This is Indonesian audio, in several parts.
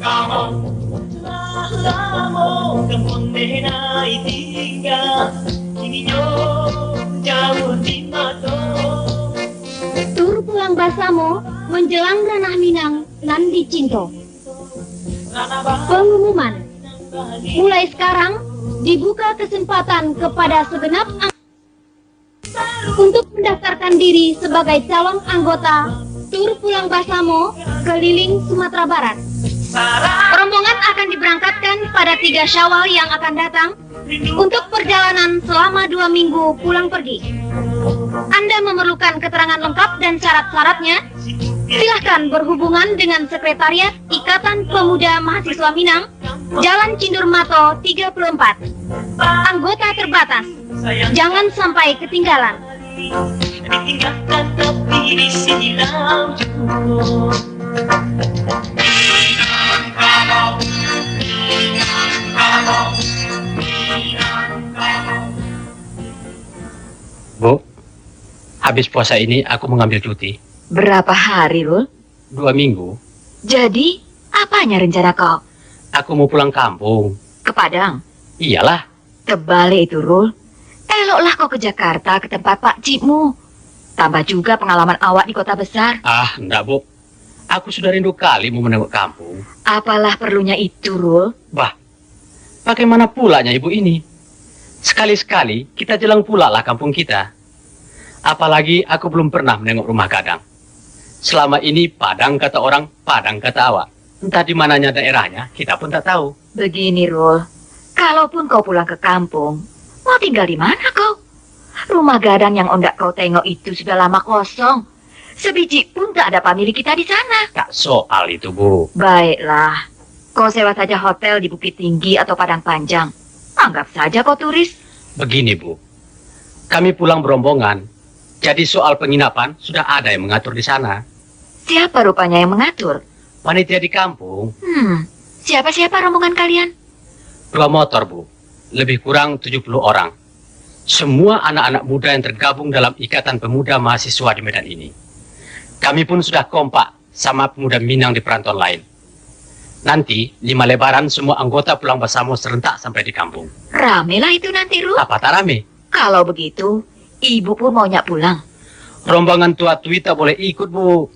Lama kamu mengenai tinggal kini jauh di mata. Tur pulang Basamo menjelang ranah Minang nan dicinto. Pengumuman. Mulai sekarang dibuka kesempatan kepada segenap untuk mendaftarkan diri sebagai calon anggota Tur Pulang Basamo keliling Sumatera Barat. Rombongan akan diberangkatkan pada 3 Syawal yang akan datang untuk perjalanan selama 2 minggu pulang pergi. Anda memerlukan keterangan lengkap dan syarat-syaratnya? Silahkan berhubungan dengan Sekretariat Ikatan Pemuda Mahasiswa Minang, Jalan Cindur Mato 34. Anggota terbatas. Jangan sampai ketinggalan. Ditinggalkan tapi di sini lanjut. Bu, habis puasa ini aku mengambil cuti. Berapa hari, Rul? 2 minggu. Jadi, apanya rencana kau? Aku mau pulang kampung. Ke Padang? Iyalah. Terbalik itu, Rul. Eloklah kau ke Jakarta, ke tempat Pak Cikmu. Tambah juga pengalaman awak di kota besar. Ah, enggak, Bu. Aku sudah rindu kali mau menengok kampung. Apalah perlunya itu, Rul? Bah, bagaimana pulanya ibu ini? Sekali-sekali kita jelang pula lah kampung kita. Apalagi aku belum pernah menengok rumah gadang. Selama ini Padang kata orang, Padang kata awak. Entah di mananya daerahnya, kita pun tak tahu. Begini, Rul. Kalaupun kau pulang ke kampung, mau tinggal di mana kau? Rumah gadang yang ondak kau tengok itu sudah lama kosong. Sebiji pun tak ada pemilik kita di sana. Tak soal itu, Bu. Baiklah, kau sewa saja hotel di Bukit Tinggi atau Padang Panjang. Anggap saja kau turis. Begini, Bu. Kami pulang berombongan. Jadi soal penginapan sudah ada yang mengatur di sana. Siapa rupanya yang mengatur? Panitia di kampung. Siapa-siapa rombongan kalian? 2 motor, Bu. Lebih kurang 70 orang. Semua anak-anak muda yang tergabung dalam Ikatan Pemuda Mahasiswa di Medan ini. Kami pun sudah kompak sama pemuda Minang di perantauan lain. Nanti, 5 Lebaran semua anggota Pulang Basamo serentak sampai di kampung. Rame lah itu nanti, Ru. Apa tak rame? Kalau begitu, ibu pun maunya pulang. Rombongan tua-tui tak boleh ikut, Bu.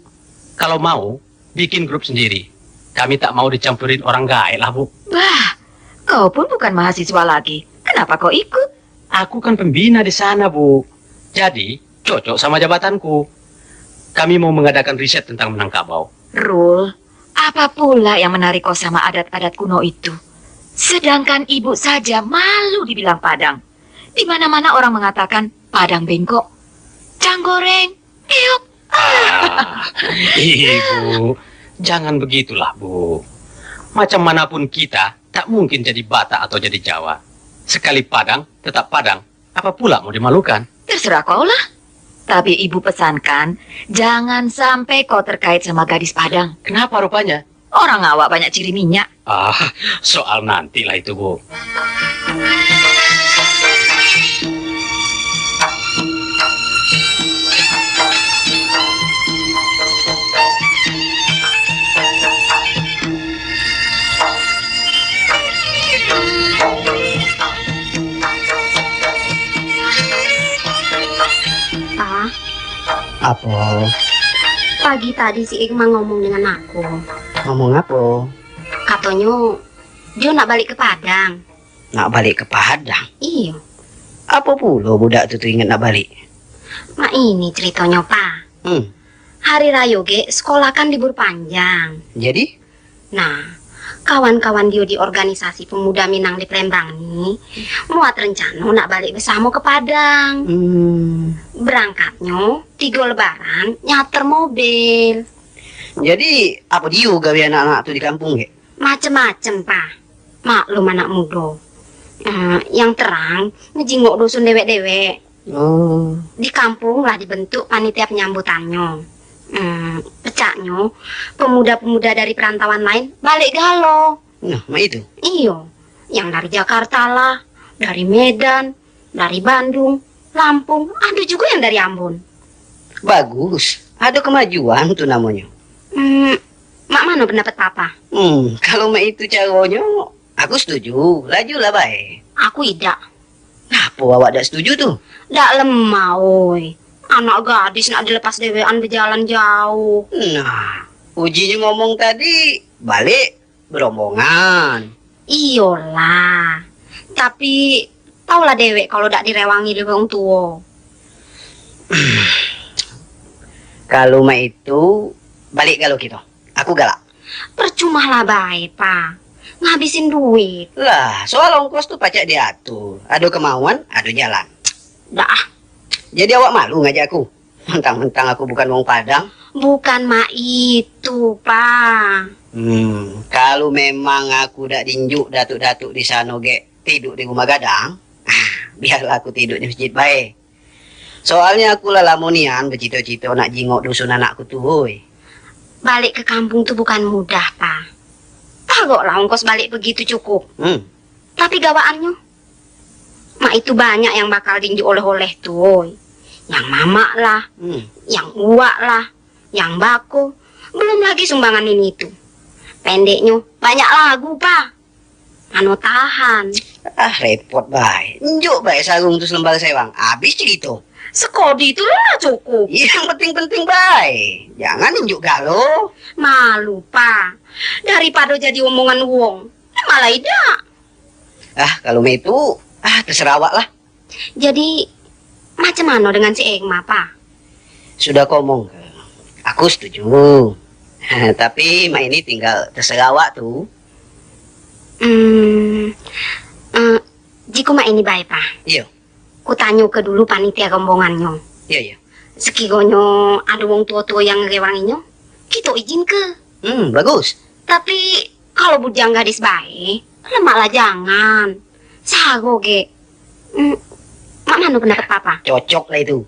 Kalau mau, bikin grup sendiri. Kami tak mau dicampurin orang gaek lah, Bu. Wah, kau pun bukan mahasiswa lagi. Kenapa kau ikut? Aku kan pembina di sana, Bu. Jadi, cocok sama jabatanku. Kami mau mengadakan riset tentang Minangkabau. Rul, apa pula yang menarik kau sama adat-adat kuno itu? Sedangkan ibu saja malu dibilang Padang. Di mana-mana orang mengatakan Padang bengkok, canggoreng, piok. Ibu, jangan begitulah, Bu. Macam manapun kita, tak mungkin jadi Batak atau jadi Jawa. Sekali Padang, tetap Padang. Apa pula mau dimalukan? Terserah kau lah. Tapi ibu pesankan, jangan sampai kau terkait sama gadis Padang. Kenapa rupanya? Orang awak banyak ciri minyak. Soal nantilah itu, Bu. Apa? Pagi tadi si Ikma ngomong dengan aku. Ngomong apa? Katanya dia nak balik ke Padang. Nak balik ke Padang? Iya. Apa pula budak tu ingat nak balik? Mak ini ceritanya, Pak. Hari raya ge sekolah kan libur panjang. Jadi? Nah, kawan-kawan dia di organisasi pemuda Minang di Palembang nih muat rencana nak balik bersama ke Padang. Berangkatnya 3 Lebaran nyater mobil. Jadi apa dia gawe anak-anak tu di kampung ke? Macem-macem, Pak. Maklum anak muda. Yang terang ngejingok dusun dewek-dewek. Di kampung lah dibentuk panitia penyambutannya. Pecahnya pemuda-pemuda dari perantauan lain balik galau. Nah, mak itu? Iyo, yang dari Jakarta lah, Dari Medan, dari Bandung, Lampung, ada juga yang dari Ambon. Bagus, ada kemajuan tuh namanya. Mak mana pendapat papa? Kalau mak itu caranya, aku setuju. Lajulah baik. Aku tidak. Apa awak tak setuju tuh? Dak lemah, oi. Anak gadis nak dilepas dewean berjalan jauh. Nah, ujinya ngomong tadi, balik berombongan. Iyalah. Tapi taulah dewek kalau dak direwangi oleh wong tua. Kalau mak itu, balik kalau gitu. Aku galak. Percuma lah baik, Pak. Ngabisin duit. Lah, soal ongkos tuh pacak diatur. Ada kemauan, ada jalan. Dah, Jadi awak malu ngajak aku? Mentang-mentang aku bukan wong Padang. bukan mak itu, Pak. Kalau memang aku dak dinjuk datuk-datuk di sana tidur di rumah gadang, biarlah aku tidur di masjid baik. Soalnya aku lah lamonian bercita-cita nak jingok dusun anakku tuh, woi. Balik ke kampung tuh bukan mudah, Pak. Kagoklah ongkos balik begitu cukup. Tapi gawaannya, mak itu banyak yang bakal dinjuk oleh-oleh tuh, woy. Yang mamak lah, yang uak lah, yang bako. Belum lagi sumbangan ini itu. Pendeknya banyak lagu, Pak. Anu tahan. Repot baik. Njuk baik sarung terus lembar sewang. Habis cerita. Sekodi itu lah cukup. Yang penting-penting baik. Jangan njuk galau. Malu, Pak. Daripada jadi omongan wong, malah tidak. Kalau itu, terserah awak lah. Jadi, macam mana dengan si Egma, Pak? Sudah ngomong. Aku setuju. Tapi mak ini tinggal terserah awak tuh. Jika mak ini baik, Pak. Iya. Ku tanya ke dulu panitia rombongannya. Iya. Sekigonyo ada wong tua-tua yang ngerewanginya, kita izin ke. Bagus. Tapi kalau bujang gadis baik, lemaklah jangan. Sago ge. Mak mana pendapat papa? Cocok lah itu.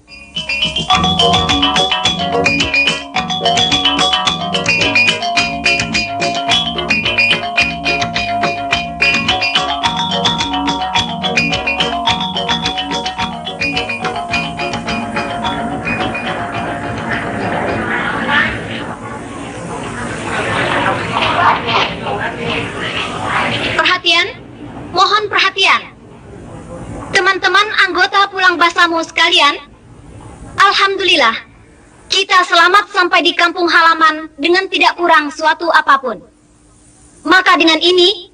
Perhatian, mohon perhatian. Teman-teman anggota Pulang Basamo sekalian, alhamdulillah, kita selamat sampai di kampung halaman dengan tidak kurang suatu apapun. Maka dengan ini,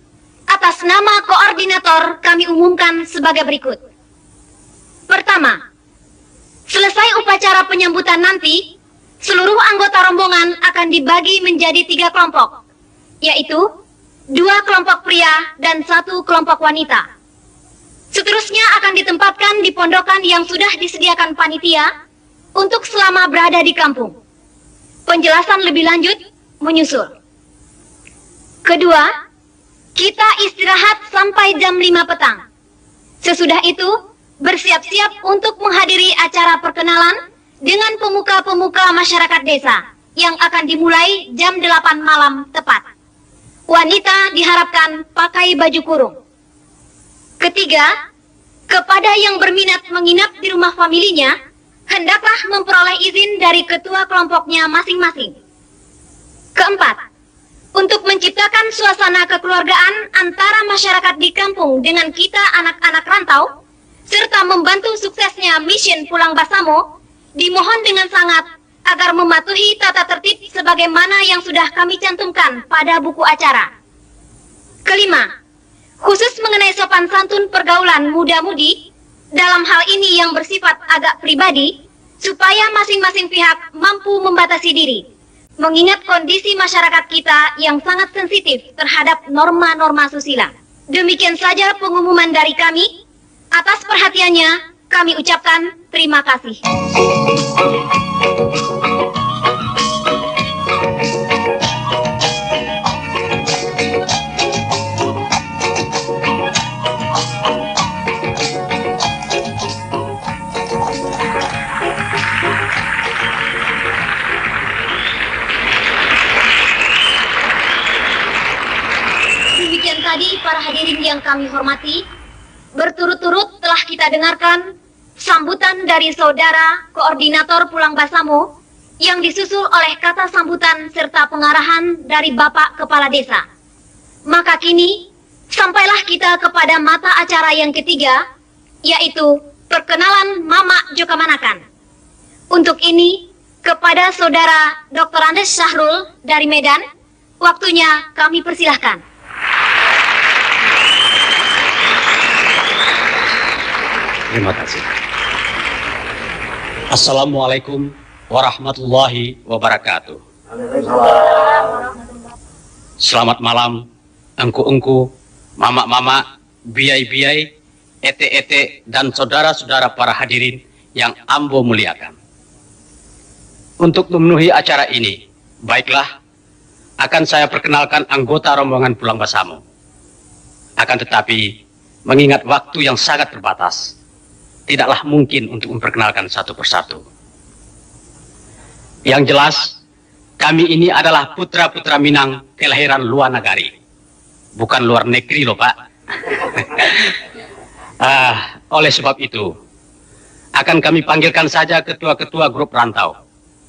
atas nama koordinator kami umumkan sebagai berikut. Pertama, selesai upacara penyambutan nanti, seluruh anggota rombongan akan dibagi menjadi 3 kelompok, yaitu 2 kelompok pria dan 1 kelompok wanita. Seterusnya akan ditempatkan di pondokan yang sudah disediakan panitia untuk selama berada di kampung. Penjelasan lebih lanjut menyusul. Kedua, kita istirahat sampai jam 5 petang. Sesudah itu, bersiap-siap untuk menghadiri acara perkenalan dengan pemuka-pemuka masyarakat desa yang akan dimulai jam 8 malam tepat. Wanita diharapkan pakai baju kurung. Ketiga, kepada yang berminat menginap di rumah familinya, hendaklah memperoleh izin dari ketua kelompoknya masing-masing. Keempat, untuk menciptakan suasana kekeluargaan antara masyarakat di kampung dengan kita anak-anak rantau, serta membantu suksesnya mission Pulang Basamo, dimohon dengan sangat agar mematuhi tata tertib sebagaimana yang sudah kami cantumkan pada buku acara. Kelima, khusus mengenai sopan santun pergaulan muda-mudi, dalam hal ini yang bersifat agak pribadi, supaya masing-masing pihak mampu membatasi diri, mengingat kondisi masyarakat kita yang sangat sensitif terhadap norma-norma susila. Demikian saja pengumuman dari kami. Atas perhatiannya, kami ucapkan terima kasih. Demikian tadi para hadirin yang kami hormati, Berturut-turut telah kita dengarkan sambutan dari Saudara Koordinator Pulang Basamo yang disusul oleh kata sambutan serta pengarahan dari Bapak Kepala Desa. Maka kini, sampailah kita kepada mata acara yang ketiga, yaitu perkenalan Mama Joka Manakan. Untuk ini, kepada Saudara Dr. Andes Syahrul dari Medan, waktunya kami persilahkan. Terima kasih. Assalamualaikum warahmatullahi wabarakatuh. Selamat malam, engku-engku, mama-mama, biai-biai, ete-ete, dan saudara-saudara para hadirin yang Ambo muliakan. Untuk memenuhi acara ini, baiklah, akan saya perkenalkan anggota rombongan Pulang Basamo. Akan tetapi, mengingat waktu yang sangat terbatas, tidaklah mungkin untuk memperkenalkan satu persatu. Yang jelas, kami ini adalah putra-putra Minang kelahiran luar negari. Bukan luar negeri loh, Pak. Oleh sebab itu, akan kami panggilkan saja ketua-ketua grup rantau,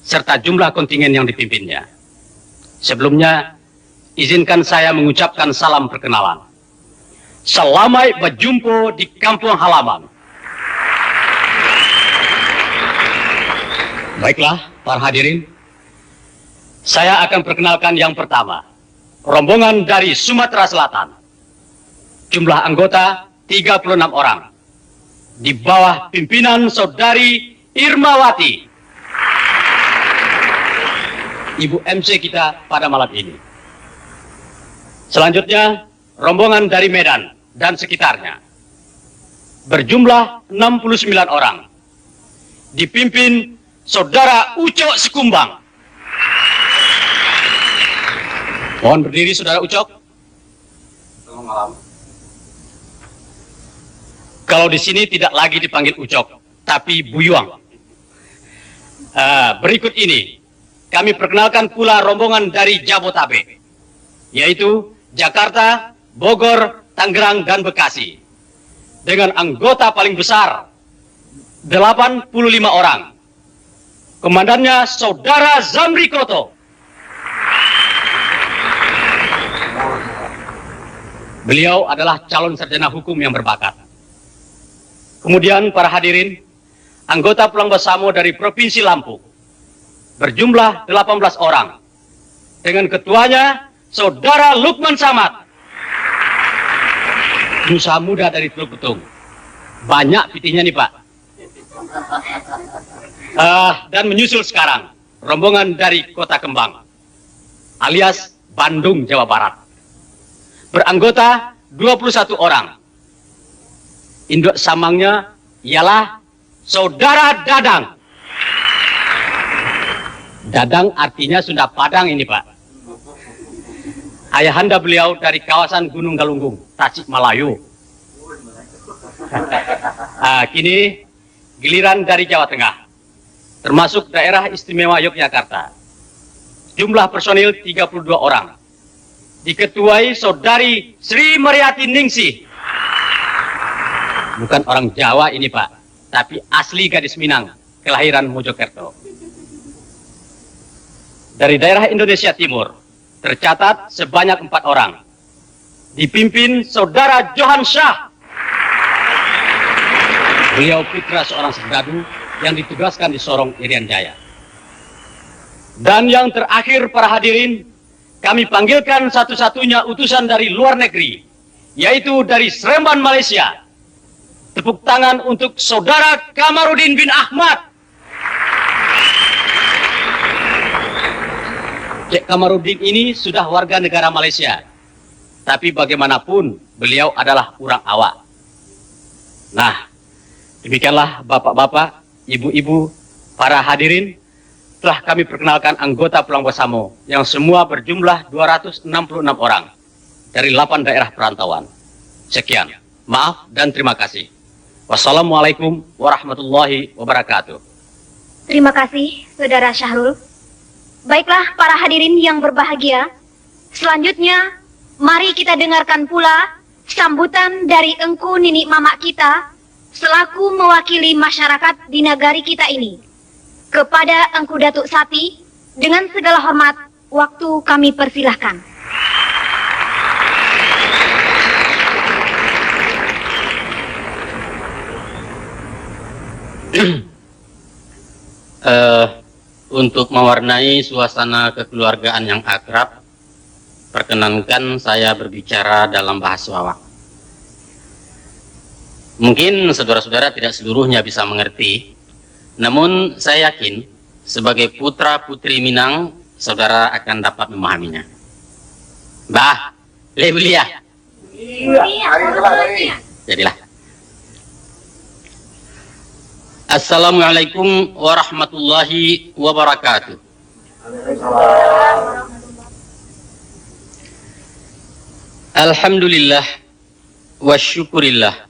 serta jumlah kontingen yang dipimpinnya. Sebelumnya, izinkan saya mengucapkan salam perkenalan. Selamat berjumpa di kampung halaman. Baiklah, para hadirin, saya akan perkenalkan yang pertama, rombongan dari Sumatera Selatan. Jumlah anggota 36 orang, di bawah pimpinan Saudari Irmawati, Ibu MC kita pada malam ini. Selanjutnya, rombongan dari Medan dan sekitarnya, berjumlah 69 orang, dipimpin Saudara Ucok Sekumbang. Mohon berdiri, Saudara Ucok. Selamat malam. Kalau di sini tidak lagi dipanggil Ucok, tapi Buyuang. Berikut ini, kami perkenalkan pula rombongan dari Jabotabek, yaitu Jakarta, Bogor, Tangerang, dan Bekasi. Dengan anggota paling besar, 85 orang. Komandannya Saudara Zamri Koto. Beliau adalah calon sarjana hukum yang berbakat. Kemudian para hadirin, anggota Pulang Basamo dari Provinsi Lampung, berjumlah 18 orang. Dengan ketuanya Saudara Lukman Samad. Nusa muda dari Teluk Betung. Banyak pitinya nih, Pak. Dan menyusul sekarang rombongan dari Kota Kembang alias Bandung, Jawa Barat, beranggota 21 orang. Induk samangnya ialah Saudara Dadang. Dadang artinya Sunda Padang ini, Pak. Ayahanda beliau dari kawasan Gunung Galunggung, Tasikmalaya. Kini giliran dari Jawa Tengah, termasuk daerah istimewa Yogyakarta. Jumlah personil 32 orang. Diketuai Saudari Sri Mariati Ningsih. Bukan orang Jawa ini, Pak, tapi asli gadis Minang, kelahiran Mojokerto. Dari daerah Indonesia Timur, tercatat sebanyak 4 orang. Dipimpin Saudara Johan Shah. Beliau putra seorang serdadu yang ditugaskan di Sorong, Irian Jaya. Dan yang terakhir para hadirin, kami panggilkan satu-satunya utusan dari luar negeri, yaitu dari Seremban, Malaysia. Tepuk tangan untuk Saudara Kamarudin bin Ahmad. Cek Kamarudin ini sudah warga negara Malaysia, tapi bagaimanapun beliau adalah orang awak. Nah, demikianlah bapak-bapak, ibu-ibu, para hadirin, telah kami perkenalkan anggota Pulang Basamo yang semua berjumlah 266 orang dari 8 daerah perantauan. Sekian, maaf dan terima kasih. Wassalamualaikum warahmatullahi wabarakatuh. Terima kasih, Saudara Syahrul. Baiklah para hadirin yang berbahagia, selanjutnya mari kita dengarkan pula sambutan dari engku Nini Mama kita selaku mewakili masyarakat di negari kita ini. Kepada engku Datuk Sati, dengan segala hormat, waktu kami persilahkan. Untuk mewarnai suasana kekeluargaan yang akrab, perkenankan saya berbicara dalam bahasa Wawak. Mungkin saudara-saudara tidak seluruhnya bisa mengerti, namun saya yakin sebagai putra-putri Minang, saudara akan dapat memahaminya. Bah, lebelia. Jadilah. Assalamualaikum warahmatullahi wabarakatuh. Alhamdulillah wa syukurillah.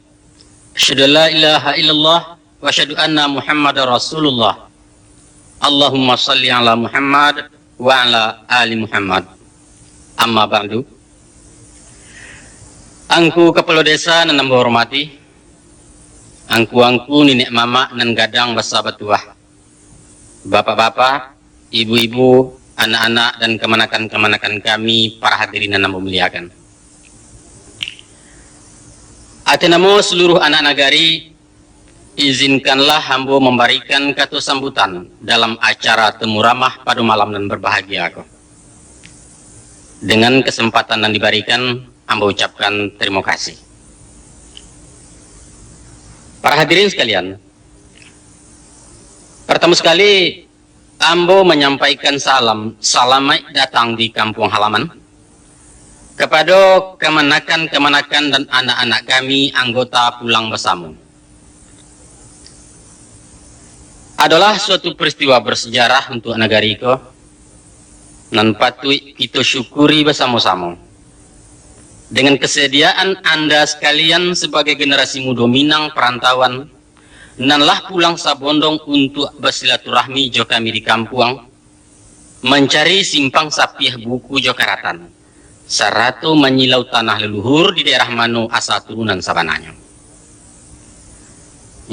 Asyhadu an la ilaha illallah wa asyhadu anna Muhammadar Rasulullah. Allahumma salli ala Muhammad wa ala ali Muhammad. Amma ba'du. Angku kepala desa nan hormati. Angku nenek mama nan gadang basa batuah. Bapak-bapak, ibu-ibu, anak-anak dan kemanakan-kemanakan kami para hadirin yang memuliakan. Atenamo seluruh anak nagari, izinkanlah hamba memberikan kata sambutan dalam acara temu ramah pada malam dan berbahagia aku. Dengan kesempatan yang diberikan, hamba ucapkan terima kasih. Para hadirin sekalian, pertama sekali, hamba menyampaikan selamat datang di kampung halaman kepada kemanakan-kemanakan dan anak-anak kami anggota Pulang Bersama. Adalah suatu peristiwa bersejarah untuk negara iko, dan patut kita syukuri bersama-sama. Dengan kesediaan Anda sekalian sebagai generasi muda Minang perantauan, nanlah pulang sabondong untuk bersilaturahmi jo kami di kampung, mencari simpang sapiah buku jo karatan, saratu menyilau tanah leluhur di daerah mano asal turunan sabananya.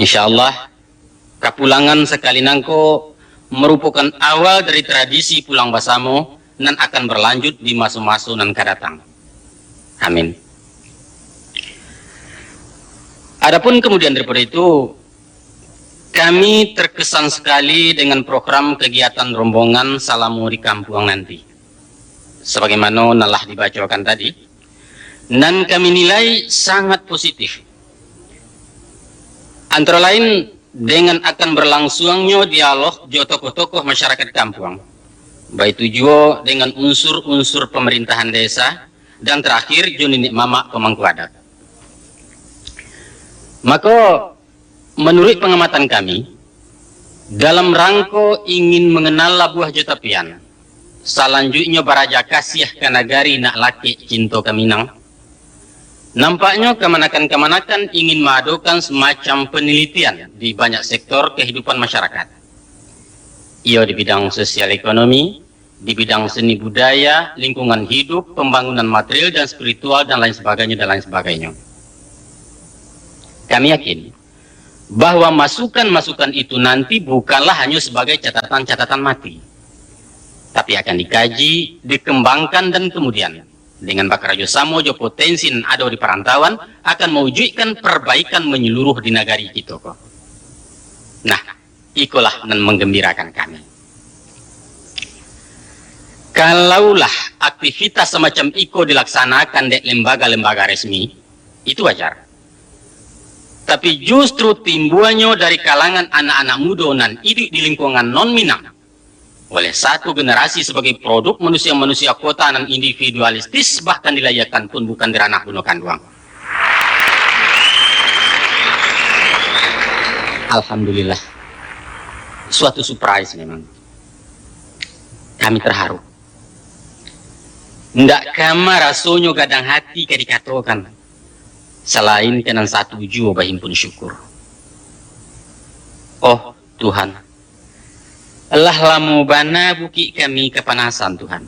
Insyaallah, kapulangan sekali nangko merupakan awal dari tradisi Pulang Basamo dan akan berlanjut di masa-masa nan kadatang. Amin. Adapun kemudian daripada itu, kami terkesan sekali dengan program kegiatan rombongan Salamu di kampung nanti. Sebagaimana nalah dibacakan tadi, dan kami nilai sangat positif. Antara lain dengan akan berlangsungnya dialog jo tokoh-tokoh masyarakat kampung, baik juga dengan unsur-unsur pemerintahan desa, dan terakhir Nenek Mama pemangku adat. Maka menurut pengamatan kami, dalam rangka ingin mengenal labuah Jotapian, selanjutnya baraja kasih ke nagari nak laki cinta Kaminang, nampaknya kemanakan-kemanakan ingin mengadakan semacam penelitian di banyak sektor kehidupan masyarakat. Ia di bidang sosial ekonomi, di bidang seni budaya, lingkungan hidup, pembangunan material dan spiritual, dan lain sebagainya. Kami yakin bahwa masukan-masukan itu nanti bukanlah hanya sebagai catatan-catatan mati, tapi akan dikaji, dikembangkan, dan kemudian dengan bakarajo samojo potensi yang ada di perantauan akan mewujudkan perbaikan menyeluruh di negari kita. Nah, ikulah yang menggembirakan kami. Kalaulah aktivitas semacam itu dilaksanakan di lembaga-lembaga resmi, itu wajar. Tapi justru timbulnya dari kalangan anak-anak muda nan hidup di lingkungan non-Minang oleh satu generasi sebagai produk manusia-manusia kota nan individualistis, bahkan dilayakkan pun bukan diranak bunuh kanduang. Alhamdulillah, suatu surprise memang. Kami terharu. Ndak kama rasonyo gadang hati ke dikatakan, selain kenan satu jua bahimpun syukur. Oh Tuhan, Allah lamu bana buki kami kepanasan Tuhan.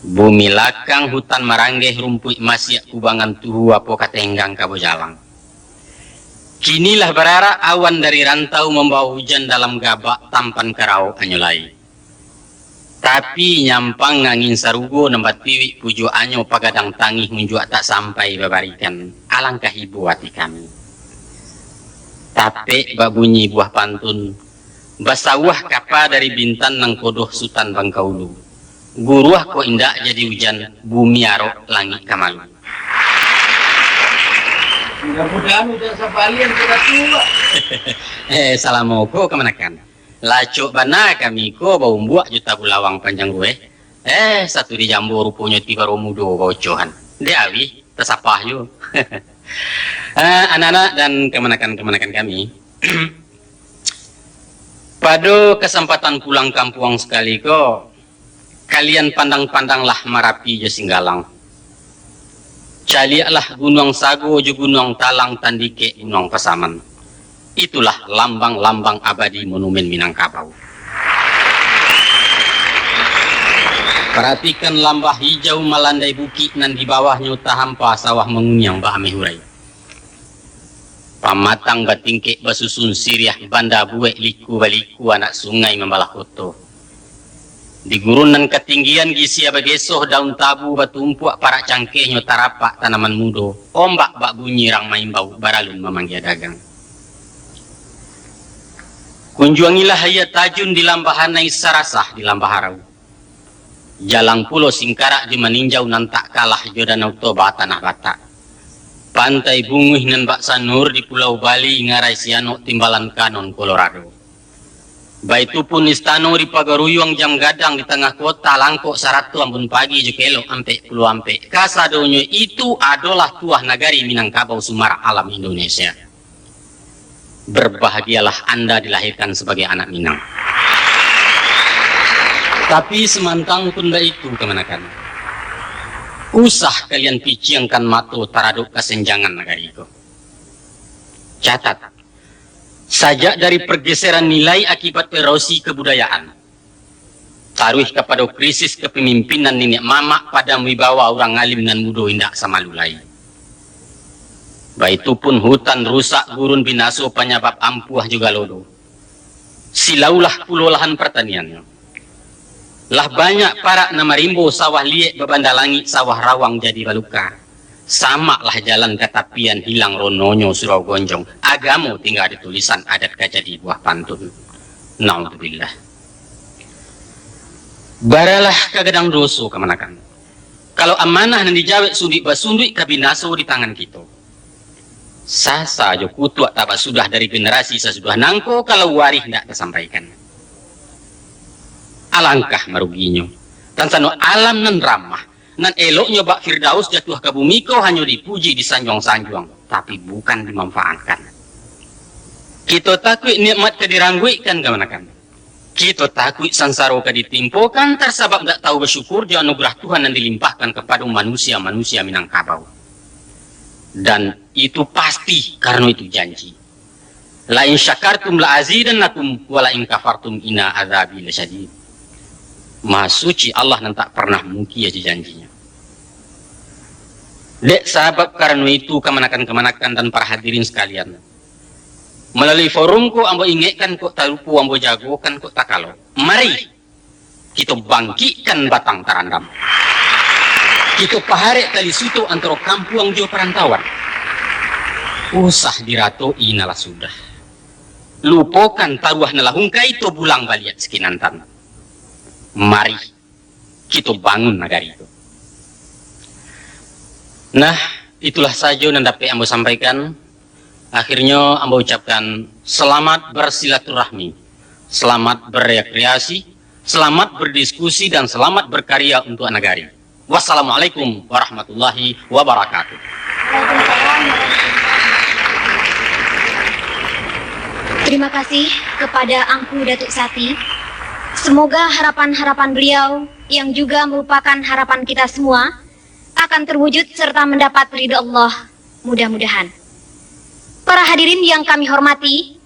Bumi lakang hutan maranggeh rumput masyak kubangan tuhu apo katenggang kabo jalang. Kinilah berara awan dari rantau membawa hujan dalam gabak tampan karau anyolai. Tapi nyampang angin sarugo nembat piwik pujo anyo pagadang tangih munjuak tak sampai babarikan. Alangkah ibu hati kami. Tapi babunyi buah pantun. Basawah kapa dari bintan nang kodoh sutan bangkaulu. Guruah ko indah jadi hujan, bumi arok langit kamalu. Mudah-mudahan udah sabalian sudah tua. Salamoko kemanakan? Lacok bana kami ko bau buak juta bulawang panjang gue. Satu di jambu rupanya tiba romudo bocohan. Dia awi, tersapah yuk. Anak-anak dan kemanakan kami. Pada kesempatan pulang kampung sekali ko, kalian pandang-pandanglah Marapi je Singgalang. Caliaklah Gunung Sago je Gunung Talang Tandike Gunung Pasaman. Itulah lambang-lambang abadi monumen Minangkabau. Perhatikan lambah hijau melandai bukit nan di bawahnya tahampa sawah mengunyang bah mehurai. Pamatang batingke basusun siriah banda buek liku baliku anak sungai membalah koto. Di gurunan ketinggian gisia bagesoh daun tabu batumpuak para cangkehnya tarapak tanaman mudo. Ombak bak bunyi rang main bau baralun memanggil dagang. Kunjuangilah hayat tajun di lambahanai sarasah di lambaharau. Jalang pulau singkarak di meninjau nan tak kalah jodanau toba tanah batak. Pantai bunguh nan bak sanur di Pulau Bali ngarai siano timbalan kanon Colorado. Baitu pun istano di pagaruyuang jam gadang di tengah kota langkok saratu ambun pagi jekelo ampe puluh ampe. Kasadonyo itu adalah tuah nagari Minangkabau Sumara alam Indonesia. Berbahagialah Anda dilahirkan sebagai anak Minang. Tapi semantang pun itu kemanakan. Usah kalian piciangkan mato taraduk kesenjangan negari itu. Catat. Sajak dari pergeseran nilai akibat erosi kebudayaan, taruh kepada krisis kepemimpinan nenek mama pada wibawa orang alim dan mudo indak sama lulai. Baitu pun hutan rusak gurun binaso penyebab ampuah juga lodo. Silaulah pulau lahan pertaniannya. Lah banyak para nama rimbo sawah liek bebanda langit sawah rawang jadi baluka. Sama lah jalan katapian hilang rononyo surau gonjong. Agamo tinggal di tulisan adat kajadi buah pantun. Naudzubillah. Baralah kagadang doso kemanakan. Kalau amanah yang dijawab sundik basunduk kabinaso di tangan kita. Sasa jo kutuak tabak sudah dari generasi sesudah nangko kalau warih tidak tersampaikan. Alangkah meruginya. Tansano alam nan ramah. Nan eloknya bak Firdaus jatuh ke bumi kau hanya dipuji disanjung-sanjung. Tapi bukan dimanfaatkan. Kita takut nikmat ke dirangguikan kemanakan. Kita takut sansaro ke ditimpokan tersabab tak tahu bersyukur di anugerah Tuhan yang dilimpahkan kepada manusia-manusia Minangkabau. Dan itu pasti karena itu janji. La in syakartum la azidannakum wa la in kafartum inna azabi lasyadid. Maha suci Allah yang tak pernah mungkin aja janjinya. Dek sahabat karena itu kemanakan-kemanakan dan para hadirin sekalian. Melalui forumku ambo ingatkan kok tarupu ambo jagokan kok takalo. Mari kita bangkitkan batang tarandam. Kita paharek tali suto antara kampung jo perantauan. Usah diratoi nalah sudah. Lupakan taruah nalahungkai to bulang baliat sekinantan. Mari kita bangun negara itu. Nah, itulah saja yang dapat ambo sampaikan. Akhirnya ambo ucapkan selamat bersilaturahmi, selamat berrekreasi, selamat berdiskusi dan selamat berkarya untuk negara. Wassalamualaikum warahmatullahi wabarakatuh. Terima kasih kepada Angku Datuk Sati. Semoga harapan-harapan beliau yang juga merupakan harapan kita semua akan terwujud serta mendapat ridha Allah mudah-mudahan. Para hadirin yang kami hormati,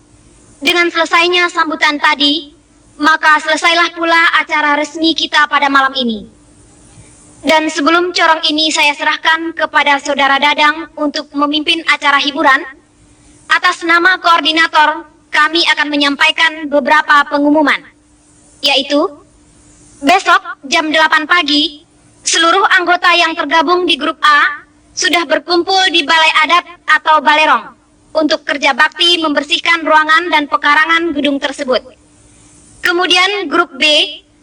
dengan selesainya sambutan tadi, maka selesailah pula acara resmi kita pada malam ini. Dan sebelum corong ini saya serahkan kepada Saudara Dadang untuk memimpin acara hiburan, atas nama koordinator, kami akan menyampaikan beberapa pengumuman, yaitu besok jam 8 pagi, seluruh anggota yang tergabung di grup A sudah berkumpul di Balai Adat atau Balerong untuk kerja bakti membersihkan ruangan dan pekarangan gedung tersebut. Kemudian grup B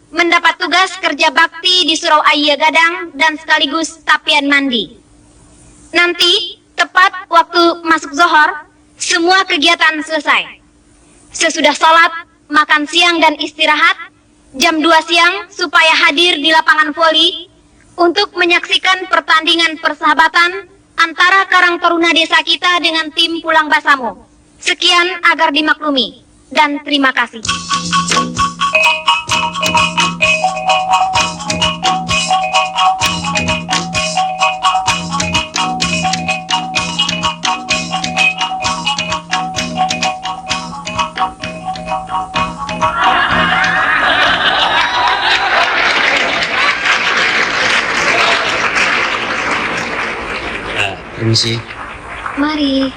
mendapat tugas kerja bakti di Surau Ayah Gadang dan sekaligus tapian mandi. Nanti, tepat waktu masuk zohor, semua kegiatan selesai. Sesudah sholat, makan siang dan istirahat, jam 2 siang supaya hadir di lapangan voli untuk menyaksikan pertandingan persahabatan antara Karang Taruna desa kita dengan tim Pulang Basamo. Sekian agar dimaklumi, dan terima kasih. Permisi. Mari.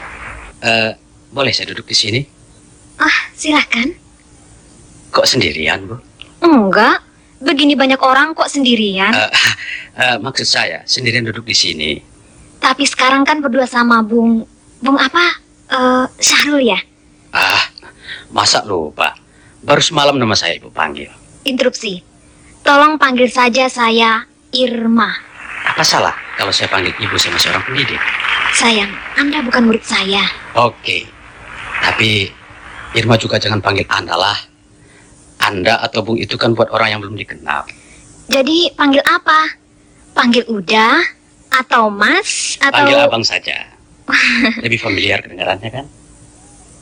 Boleh saya duduk di sini? Silakan. Kok sendirian, Bu? Enggak, begini banyak orang kok sendirian. Maksud saya, sendirian duduk di sini. Tapi sekarang kan berdua sama Bung apa? Syahrul ya? Masa lupa? Baru semalam nama saya Ibu panggil. Interupsi. Tolong panggil saja saya Irma. Apa salah kalau saya panggil Ibu sama seorang pendidik? Sayang, Anda bukan murid saya. Oke. Tapi Irma juga jangan panggil Anda lah. Anda atau Bung itu kan buat orang yang belum dikenal. Jadi panggil apa? Panggil Uda atau Mas atau... Panggil Abang saja. Lebih familiar kedengarannya kan?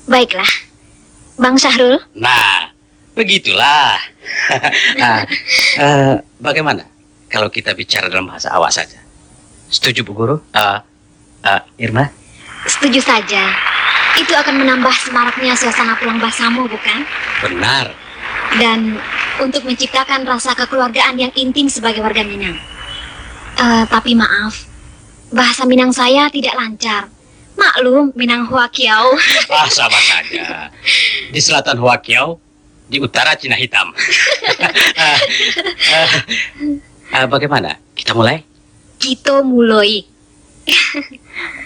Baiklah. Bang Syahrul. Nah, begitulah. Bagaimana kalau kita bicara dalam bahasa awak saja? Setuju Bu Guru? Irma? Setuju saja. Itu akan menambah semaraknya suasana Pulang Basamo, bukan? Benar. Dan untuk menciptakan rasa kekeluargaan yang intim sebagai warga Minang. Tapi maaf, bahasa Minang saya tidak lancar. Maklum, Minang Huakiau. Sama saja. Di selatan Huakiau, di utara Cina Hitam. Bagaimana? Kita mulai? Kita mulai.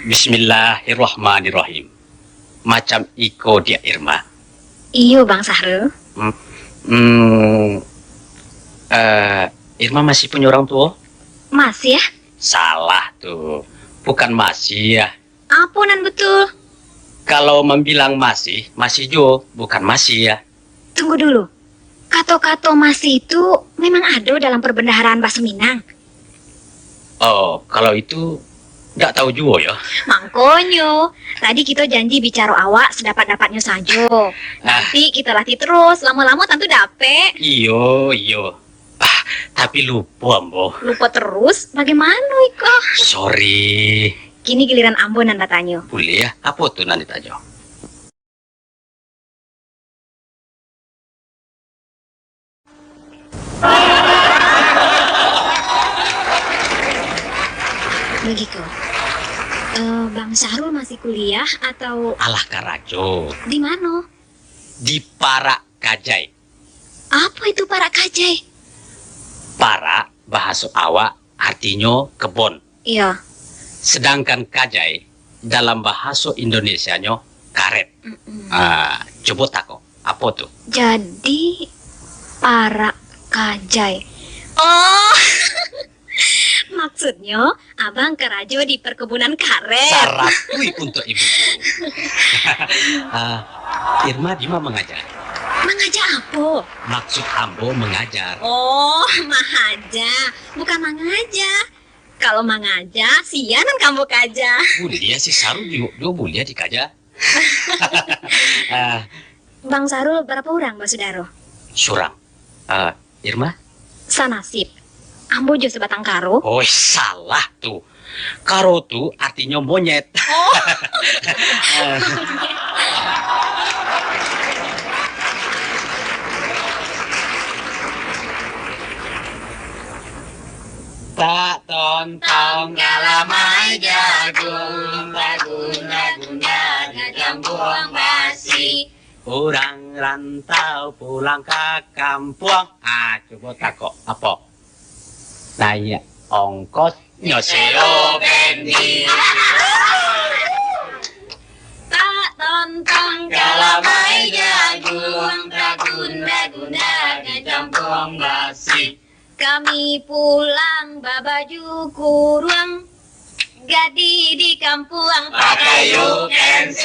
Bismillahirrahmanirrahim. Macam iko dia Irma. Iyo, Bang Syahrul. Irma masih punya orang tua? Masih ya? Salah tuh. Bukan masih ya. Apunan betul. Kalau membilang masih jo, bukan masih ya. Tunggu dulu. Kato-kato masih itu memang ada dalam perbendaharaan bahasa Minang. Oh, kalau itu nggak tahu juga ya. Mangkonyo, tadi kita janji bicara awak sedapat-dapatnya saja. Nanti kita latih terus, lama-lama tentu dapet. Iyo. Tapi lupa, Ambo. Lupa terus? Bagaimana, Iko? Sorry. Kini giliran Ambo nanda tanya. Boleh ya? Apa tuh nanti tanya? Begitu. Bang Syahrul masih kuliah atau... Alah Karajo. Di mana? Di Parak Kajai. Apa itu Parak Kajai? Parak, bahasa awak, artinya kebon. Iya. Sedangkan Kajai, dalam bahasa Indonesianya, karet. Coba tako, apa tuh? Jadi, Parak Kajai. Oh... Maksudnya, abang kerajo di perkebunan karet. Sarakui untuk ibu. Irma di mana mengajar? Mengajar apa? Maksud Ambo mengajar. Oh, mahaja. Bukan mengajar. Kalau mengajar, sianan kamu kaja. Bulia si Saru dia bulia di kaja. Bang Sarul berapa orang, Mbak Sudaro? Surang. Irma? Sanasib. Ambo jo sebatang karo. Oh, salah tuh. Karo tuh artinya monyet. Oh. Tak tontong galamai jagung, tak guna-guna gajang buang basi. Orang rantau pulang ke kampung. Coba takok apa? Nah iya, ongkos nyoseo bendi. Tak tontong Galamai jagung, tak guna-guna gajang buang basi. kami pulang babaju kurang gadi di kampung Pakai UNC.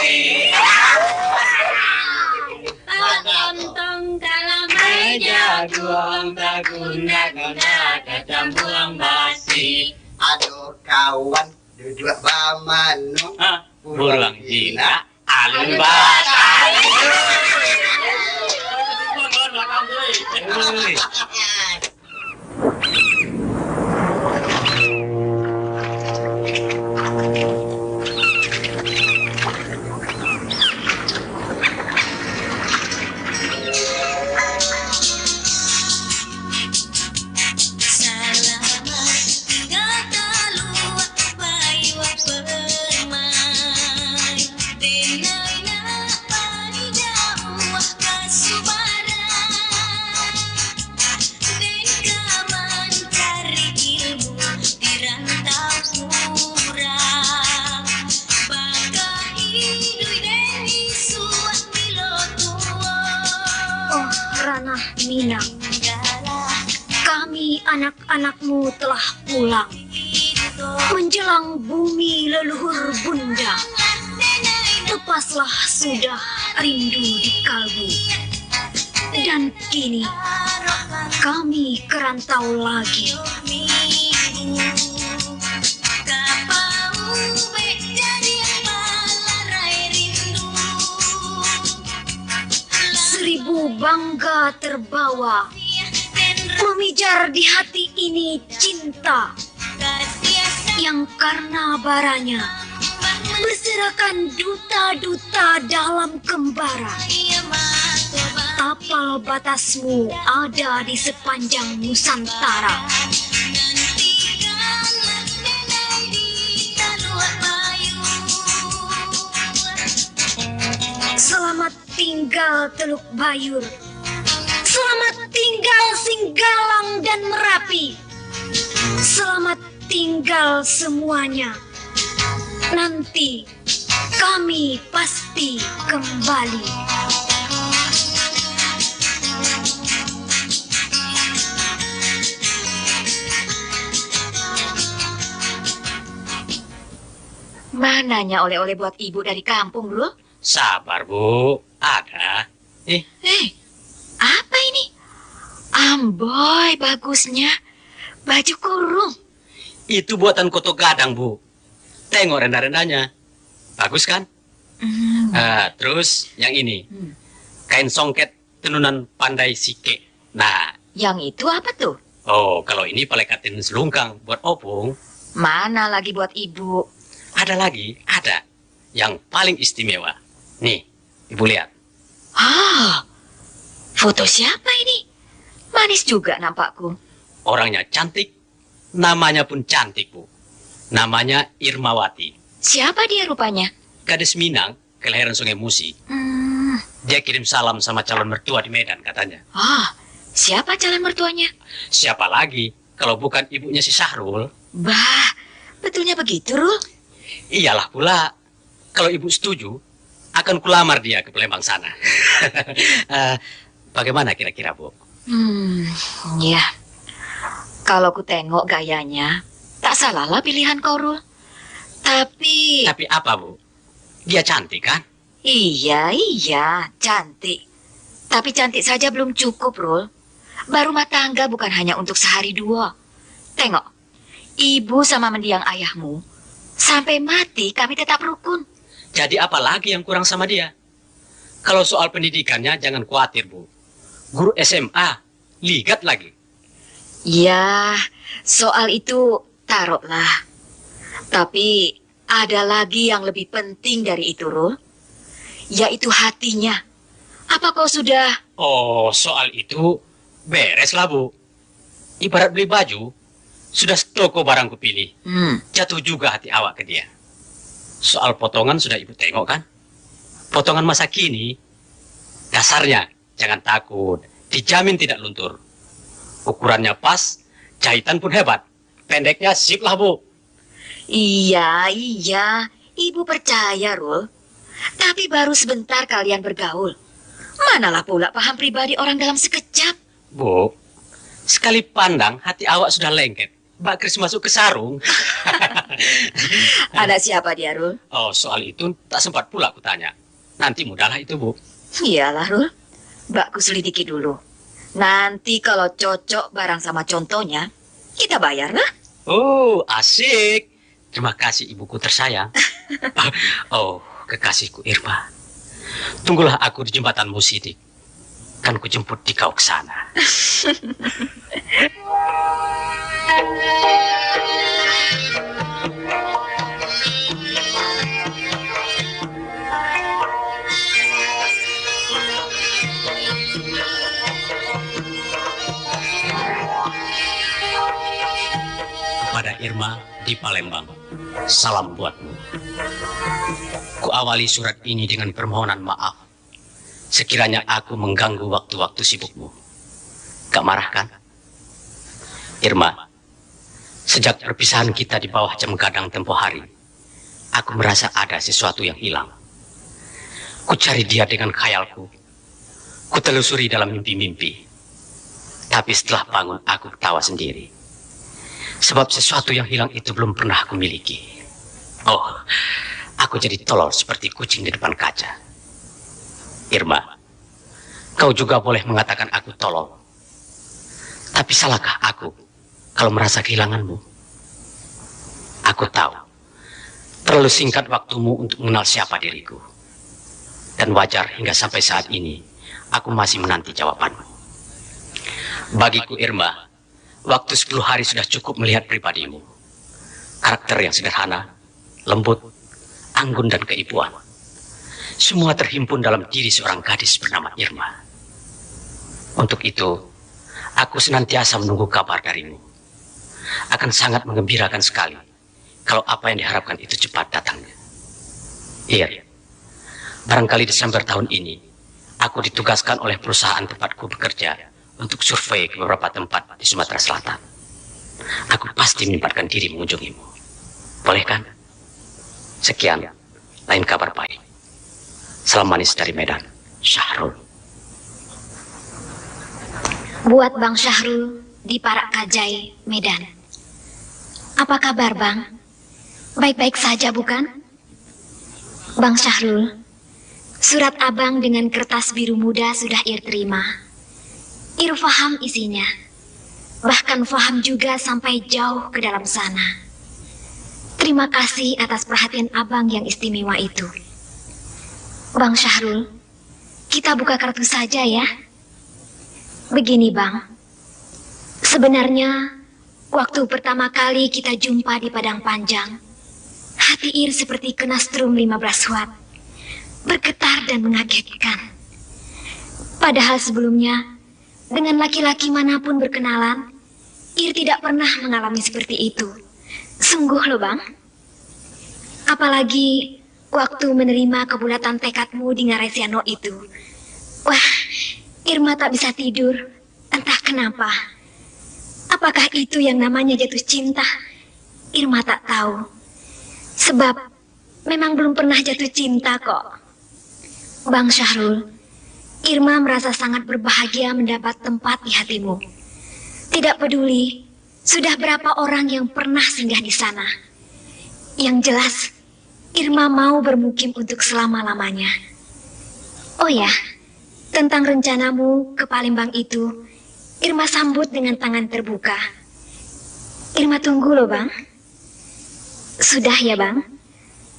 tak tontong galamai jagung tak guna-guna gajang buang basi. Aduh kawan, duduk bamanu. Burung jinak, alun batai. Selamat tinggal talua bayu permai denai na pani jauh kasubara den kaman cari ilmu di rantau kurang bangga hidup den isuan pilotua. Oh Ranah Minang, kami anak-anakmu telah pulang menjelang bumi leluhur bunda. Lepaslah sudah rindu di kalbu. Dan kini kami kerantau lagi. Seribu bangga terbawa memijar di hati ini cinta yang karena baranya berserakan duta-duta dalam kembara. Tapal batasmu ada di sepanjang Nusantara. Selamat tinggal Teluk Bayur. Selamat tinggal Singgalang dan Merapi. Selamat tinggal semuanya. Nanti kami pasti kembali. Mananya oleh-oleh buat ibu dari kampung, Bro? Sabar, Bu. Ada. Apa ini? Amboy, bagusnya. Baju kurung. Itu buatan Koto Gadang, Bu. Tengok rendah-rendahnya. Bagus kan? Terus yang ini. Kain songket tenunan pandai sike. Nah, Yang itu apa tuh? oh kalau ini pelekatin selungkang buat opung. Mana lagi buat ibu? Ada lagi, ada. Yang paling istimewa. Nih, Ibu lihat. Foto siapa ini? Manis juga nampakku. Orangnya cantik, namanya pun cantik, Bu. Namanya Irmawati. Siapa dia rupanya? Gadis Minang, kelahiran Sungai Musi. Dia kirim salam sama calon mertua di Medan katanya. Siapa calon mertuanya? Siapa lagi kalau bukan ibunya si Sahrul? Bah, betulnya begitu, Rul? Iyalah pula. Kalau ibu setuju, akan kulamar dia ke Palembang sana. Bagaimana kira-kira, Bu? Ya. Kalau ku tengok gayanya, tak salahlah pilihan kau, Rul. Tapi apa, Bu? Dia cantik, kan? iya, cantik. Tapi cantik saja belum cukup, Rul. Baru rumah tangga bukan hanya untuk sehari dua. Tengok, ibu sama mendiang ayahmu, sampai mati kami tetap rukun. Jadi apa lagi yang kurang sama dia? Kalau soal pendidikannya jangan khawatir, Bu. Guru SMA, ligat lagi. Ya, soal itu taruhlah. Tapi ada lagi yang lebih penting dari itu, Rul. Yaitu hatinya. Apa kau sudah... Oh, soal itu beres lah, Bu. Ibarat beli baju, Sudah setoko barang kupilih. Hmm. Jatuh juga hati awak ke dia. Soal potongan sudah ibu tengok kan? Potongan masa kini, dasarnya jangan takut, dijamin tidak luntur. Ukurannya pas, jahitan pun hebat. Pendeknya sip lah, Bu. Iya, Ibu percaya, Rul. Tapi baru sebentar kalian bergaul. Manalah pula paham pribadi orang dalam sekejap. Bu, sekali pandang hati awak sudah lengket. Mbak Kris masuk ke sarung. Ada siapa dia, Rul? Oh, soal itu tak sempat pula aku tanya. Nanti mudahlah itu, Bu. Iyalah, Rul. Mbakku selidiki dulu. Nanti kalau cocok barang sama contohnya, kita bayar lah. Oh, asik. Terima kasih ibuku tersayang. Oh, kekasihku Irma. Tunggulah aku di jembatanmu, Sidik. Kan ku jemput di kau ke sana. Kepada Irma di Palembang, salam buatmu. Ku awali surat ini dengan permohonan maaf. Sekiranya aku mengganggu waktu-waktu sibukmu. Gak marah kan? Irma, sejak perpisahan kita di bawah jam gadang tempo hari, aku merasa ada sesuatu yang hilang. Ku cari dia dengan khayalku. Ku telusuri dalam mimpi-mimpi. Tapi setelah bangun, aku ketawa sendiri. Sebab sesuatu yang hilang itu belum pernah aku miliki. Oh, aku jadi tolol seperti kucing di depan kaca. Irma, kau juga boleh mengatakan aku tolol. Tapi salahkah aku kalau merasa kehilanganmu? Aku tahu, terlalu singkat waktumu untuk mengenal siapa diriku. Dan wajar hingga sampai saat ini, aku masih menanti jawabanmu. Bagiku Irma, waktu 10 hari sudah cukup melihat pribadimu. Karakter yang sederhana, lembut, anggun dan keibuan. Semua terhimpun dalam diri seorang gadis bernama Irma. Untuk itu, aku senantiasa menunggu kabar darimu. Akan sangat menggembirakan sekali kalau apa yang diharapkan itu cepat datangnya. Iya, barangkali Desember tahun ini, aku ditugaskan oleh perusahaan tempatku bekerja untuk survei ke beberapa tempat di Sumatera Selatan. Aku pasti menyempatkan diri mengunjungimu. Boleh kan? Sekian, lain kabar baik. Salam manis dari Medan, Syahrul. Buat Bang Syahrul di Parak Kajai, Medan. Apa kabar, Bang? Baik-baik saja, bukan? Bang Syahrul, surat Abang dengan kertas biru muda sudah Ir terima. Ir faham isinya. Bahkan faham juga sampai jauh ke dalam sana. Terima kasih atas perhatian Abang yang istimewa itu. Bang Syahrul, kita buka kartu saja ya. Begini, Bang. Sebenarnya, waktu pertama kali kita jumpa di Padang Panjang, hati Ir seperti kena strum 15 watt. Bergetar dan mengagetkan. Padahal sebelumnya, dengan laki-laki manapun berkenalan, Ir tidak pernah mengalami seperti itu. Sungguh loh, Bang. Apalagi waktu menerima kebulatan tekadmu di Ngaresiano itu. Wah, Irma tak bisa tidur, entah kenapa. Apakah itu yang namanya jatuh cinta? Irma tak tahu. Sebab memang belum pernah jatuh cinta kok. Bang Syahrul, Irma merasa sangat berbahagia mendapat tempat di hatimu. Tidak peduli sudah berapa orang yang pernah singgah di sana. Yang jelas, Irma mau bermukim untuk selama-lamanya. Oh ya, tentang rencanamu ke Palembang itu, Irma sambut dengan tangan terbuka. Irma tunggu loh, Bang. Sudah ya, Bang.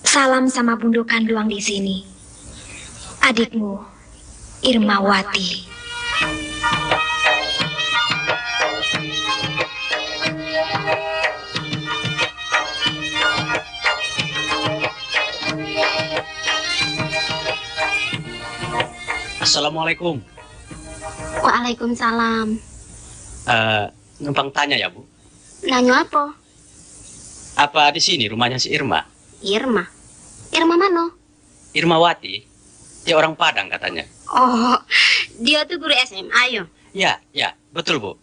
Salam sama Bundo Kanduang di sini. Adikmu, Irmawati. Assalamualaikum. Waalaikumsalam. Numpang tanya ya, Bu. Nanya apa? Apa di sini rumahnya si Irma? Irma. Irma mana? Irmawati. Dia orang Padang katanya. Oh, dia tuh guru SMA yo. Ya, betul Bu.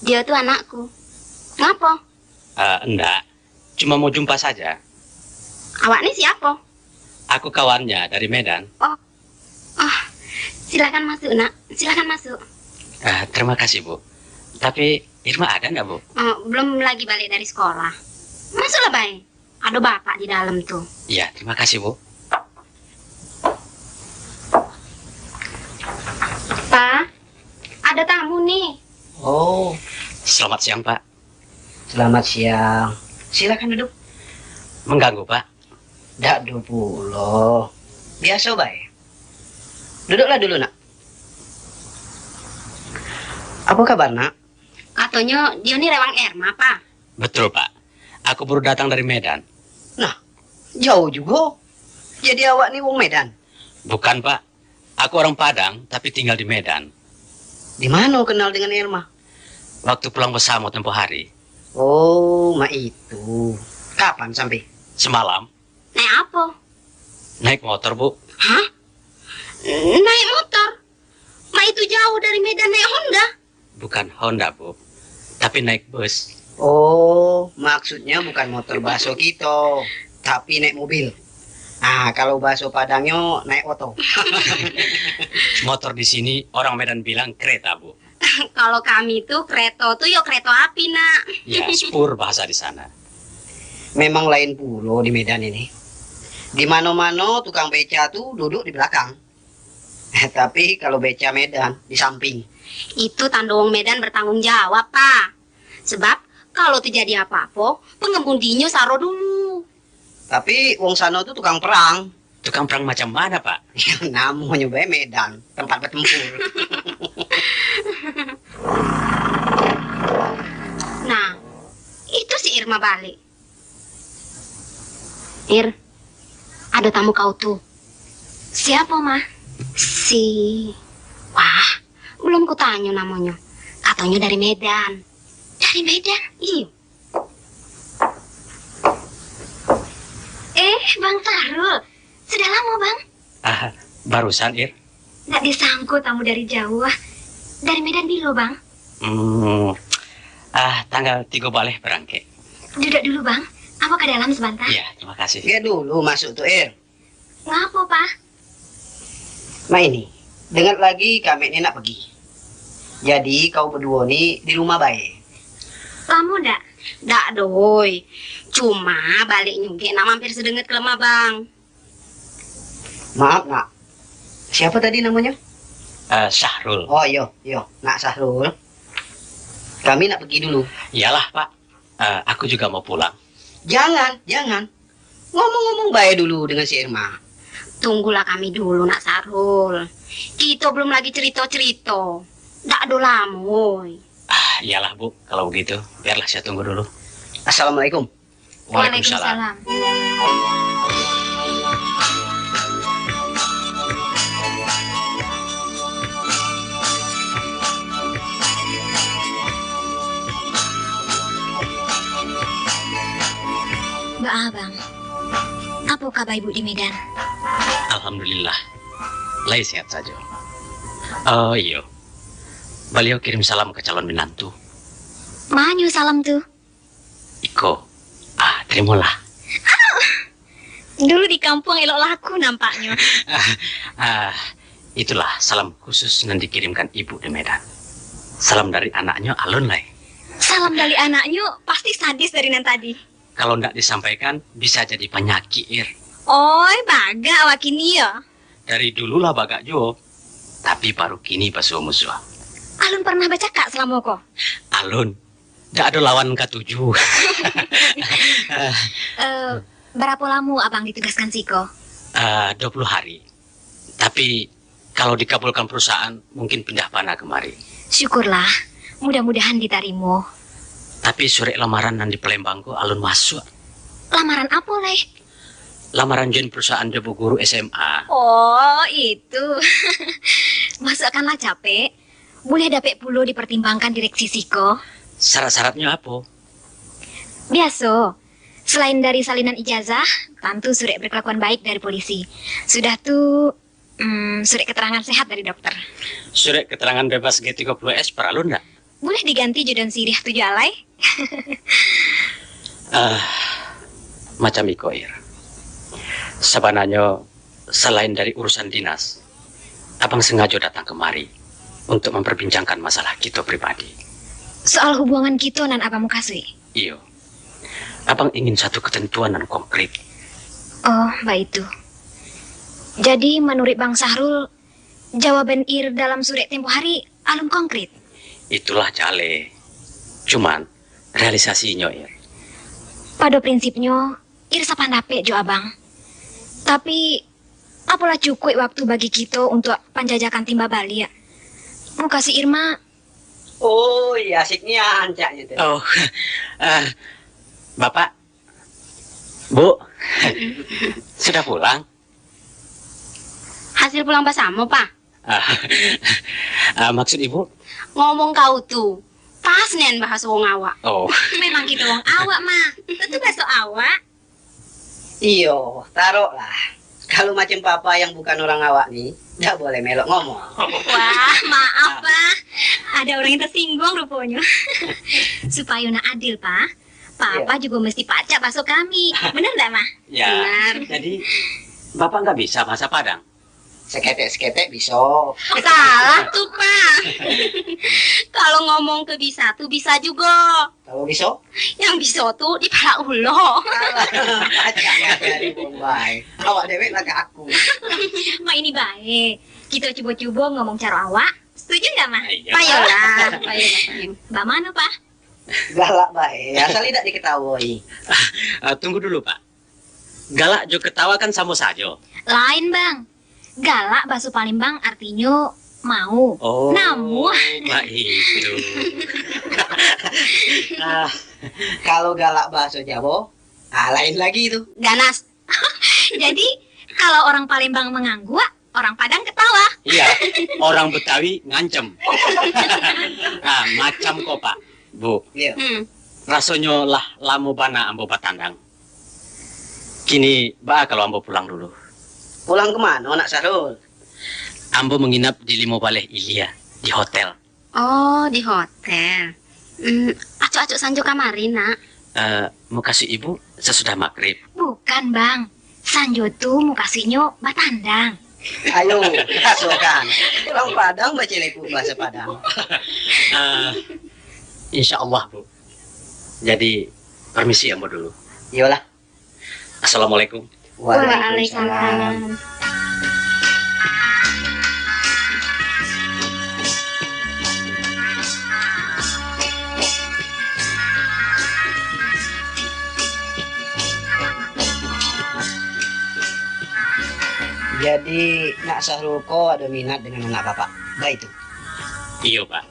Dia tuh anakku. Ngapa? Enggak, cuma mau jumpa saja. Awak nih siapa? Aku kawannya dari Medan. Oh, silakan masuk nak. Silakan masuk. Terima kasih Bu. Tapi Irma ada nggak Bu? Oh, belum lagi balik dari sekolah. Masuklah baik. Ada bapak di dalam tuh. Iya, terima kasih Bu. Pak, ada tamu nih. Oh, Selamat siang Pak. selamat siang. Silakan duduk. Mengganggu Pak? Dak dulu. Biasa baik. Duduklah dulu nak. Apa kabar nak? Katanya dia nih rewang Erma, Pak. Betul Pak. Aku baru datang dari Medan. Jauh juga. Jadi awak nih wong Medan. Bukan Pak. Aku orang Padang tapi tinggal di Medan. Di mana kenal dengan Irma? Waktu pulang bersama tempo hari. Oh, mak itu. Kapan sampai? Semalam Naik apa? naik motor Bu. Hah? Naik motor? Ma itu jauh dari Medan naik Honda. Bukan Honda Bu. Tapi naik bus. Oh, maksudnya bukan motor bakso kita, tapi naik mobil. Nah, kalau bakso Padangnya naik oto. Motor di sini orang Medan bilang kereta Bu. Kalau kami tuh kereta tuh yo kereta api, nak. Ya, spur bahasa di sana. Memang lain pulau di Medan ini. Di mana-mana tukang beca tuh duduk di belakang. Tapi kalau beca Medan di samping. Itu tanda wong Medan bertanggung jawab, Pak. Sebab kalau terjadi apa-apa, pengemudinya saro dulu. Tapi wong sano tuh tukang perang. Tukang perang macam mana Pak? Yang namanya bae Medan, tempat bertempur. Nah, itu si Irma balik. Ir, ada tamu kau tuh. Siapa, Ma? Wah, belum kutanya namanya. Katanya dari Medan. Dari Medan? Iya. Bang Sarul. Sudah lama, Bang. Barusan Ir. Nggak disangkut tamu dari jauh. Dari Medan bilo, Bang. Tanggal 3 baleh berangke. Duduk dulu, Bang. Apa ke dalam sebentar? Iya, terima kasih. Dia dulu masuk tuh Ngapa, Pak? Nah ini, dengar lagi kami ini nak pergi. Jadi kau berdua nih di rumah baik. Kamu ndak? Dak doi. Cuma balik nyuge nak mampir sedenget ke lemah, Bang. Maaf nak. Siapa tadi namanya? Syahrul. Oh yo, nak Sahrul. Kami nak pergi dulu. Iyalah Pak. Aku juga mau pulang. Jangan. Ngomong-ngomong baik dulu dengan si Irma. Tunggulah kami dulu, nak Sarul. Kita belum lagi cerita-cerita. Dak do lamoy. Iyalah Bu, kalau begitu biarlah saya tunggu dulu. Assalamualaikum. Waalaikumsalam. Mbak Abang. Apa kabar Ibu di Medan? Alhamdulillah. Lai sehat saja. Oh iya. Beliau kirim salam ke calon menantu. Manyu salam tuh. Iko. Terimalah. Dulu di kampung elok laku nampaknya. Itulah salam khusus yang dikirimkan ibu di Medan. Salam dari anaknya Alun Lai. Salam dari anaknya pasti sadis dari nan tadi. Kalau tidak disampaikan bisa jadi penyakit Ir. Oi, baga awak ini ya. Dari dululah bagak jo. Tapi baru kini basuh musuh. Alun pernah baca kak selama kok? Alun. Tidak ada lawan ke-7. Berapa lama abang ditugaskan Siko? 20 hari. Tapi kalau dikabulkan perusahaan mungkin pindah panah kemari. Syukurlah, mudah-mudahan diterima. Tapi surat lamaran yang di Palembang kok Alun masuk. Lamaran apa, Leh? Lamaran jen perusahaan debu guru SMA. Oh, itu. Masukkanlah capek. Boleh dapat puluh dipertimbangkan direksi Siko. Syarat-syaratnya apa? Biasa. Selain dari salinan ijazah, tentu surat berkelakuan baik dari polisi. Sudah tuh surat keterangan sehat dari dokter. Surat keterangan bebas G30S perlu enggak? Boleh diganti Judan Sirih 7 alai? Macam iko, Ir. Sebenarnya selain dari urusan dinas, abang sengaja datang kemari untuk memperbincangkan masalah kita pribadi. Soal hubungan kita nan abang kasih. Iyo, abang ingin satu ketentuan dan konkret. Oh, baik itu. Jadi menurut Bang Sahrul, jawaban Ir dalam surat tempo hari alum konkret. Itulah jale. Cuman realisasinya, Ir. Pada prinsipnya, Ir sapandape jo abang. Tapi, apalah cukup waktu bagi kita untuk penjajakan timba Bali ya. Mau kasih Irma, Oh iya, asiknya ancaknya tuh. Oh, Bapak, Bu, sudah pulang? Hasil pulang bersama, Pak. Maksud Ibu? Ngomong kau tuh. Pas nen bahas wong awak. Oh, memang kita wong awak mah. Tentu besok awak. Iyo, taruh lah. Kalau macam papa yang bukan orang awak nih, nggak boleh melok ngomong. Wah, maaf Pak. Ada orang yang tersinggung rupanya. Supaya nak adil Pak. Papa juga mesti pacak bakso kami. Benar nggak Mah? ya. Benar. Jadi Bapak nggak bisa bahasa Padang? Seketek-seketek bisa. Salah tuh, Pak. Kalau ngomong ke bisa tuh bisa juga. Kalau bisa, Yang bisa tuh di pala ulo. pacaknya dari Bombay. Awak dewek lah ke aku. Ma ini baik. Kita coba-coba ngomong cara awak. Setuju nggak Mah? Iya. Payolah, payolah. Mbak mana Pak? Galak baik, asal tidak diketahui. Tunggu dulu, Pak. Galak juga ketawa kan sama saja. Lain Bang. Galak bahasa Palembang artinya mau. Oh, Namun baik itu. Kalau galak bahasa Jawa, lain lagi itu. Ganas. jadi kalau orang Palembang mengangguk, orang Padang ketawa. Iya, orang Betawi ngancem. Macam kok, Pak. Bu, Iya. rasanya lah lamo bana ambo batandang. Kini, ba kalau ambo pulang dulu. Pulang kemana, nak Sarul? Ambo menginap di Limo Baleh Ilia, di hotel. Oh, di hotel. Acuk-acuk sanjo kamari, Nak. Mau kasih ibu sesudah maghrib. Bukan Bang. Sanjo tuh mau kasihnya batandang. Ayo, kasukan. Orang Padang baca leku bahasa Padang. Insya Allah, Bu. Jadi, permisi ambo dulu. Yolah. Assalamualaikum. Waalaikumsalam. Jadi, nak Sahrul ko ada minat dengan anak bapak. Baik itu. Iya, Pak.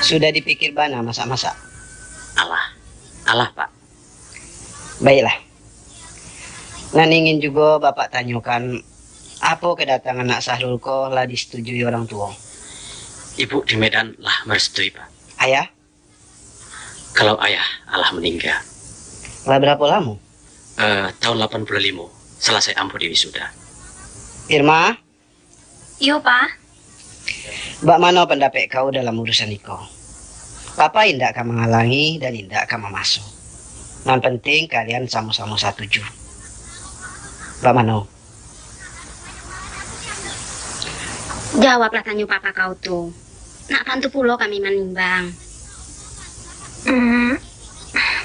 Sudah dipikir bana masak-masak. Allah, Pak. Baiklah. Nan ingin juga bapak tanyakan apa kedatangan nak Sahrul ko lah disetujui orang tua. Ibu di Medan lah merestui, Pak. Ayah, Kalau ayah Allah meninggal, lah berapa lama? tahun 85, selesai ambo di wisuda. Irma, Yo Pak. bak mana pendapat kau dalam urusan iko? Papa indak akan menghalangi dan indak akan memasuk. Yang penting kalian sama-sama setuju. Bak mana? Jawablah tanya papa kau tuh. Nak tantu pulau kami menimbang.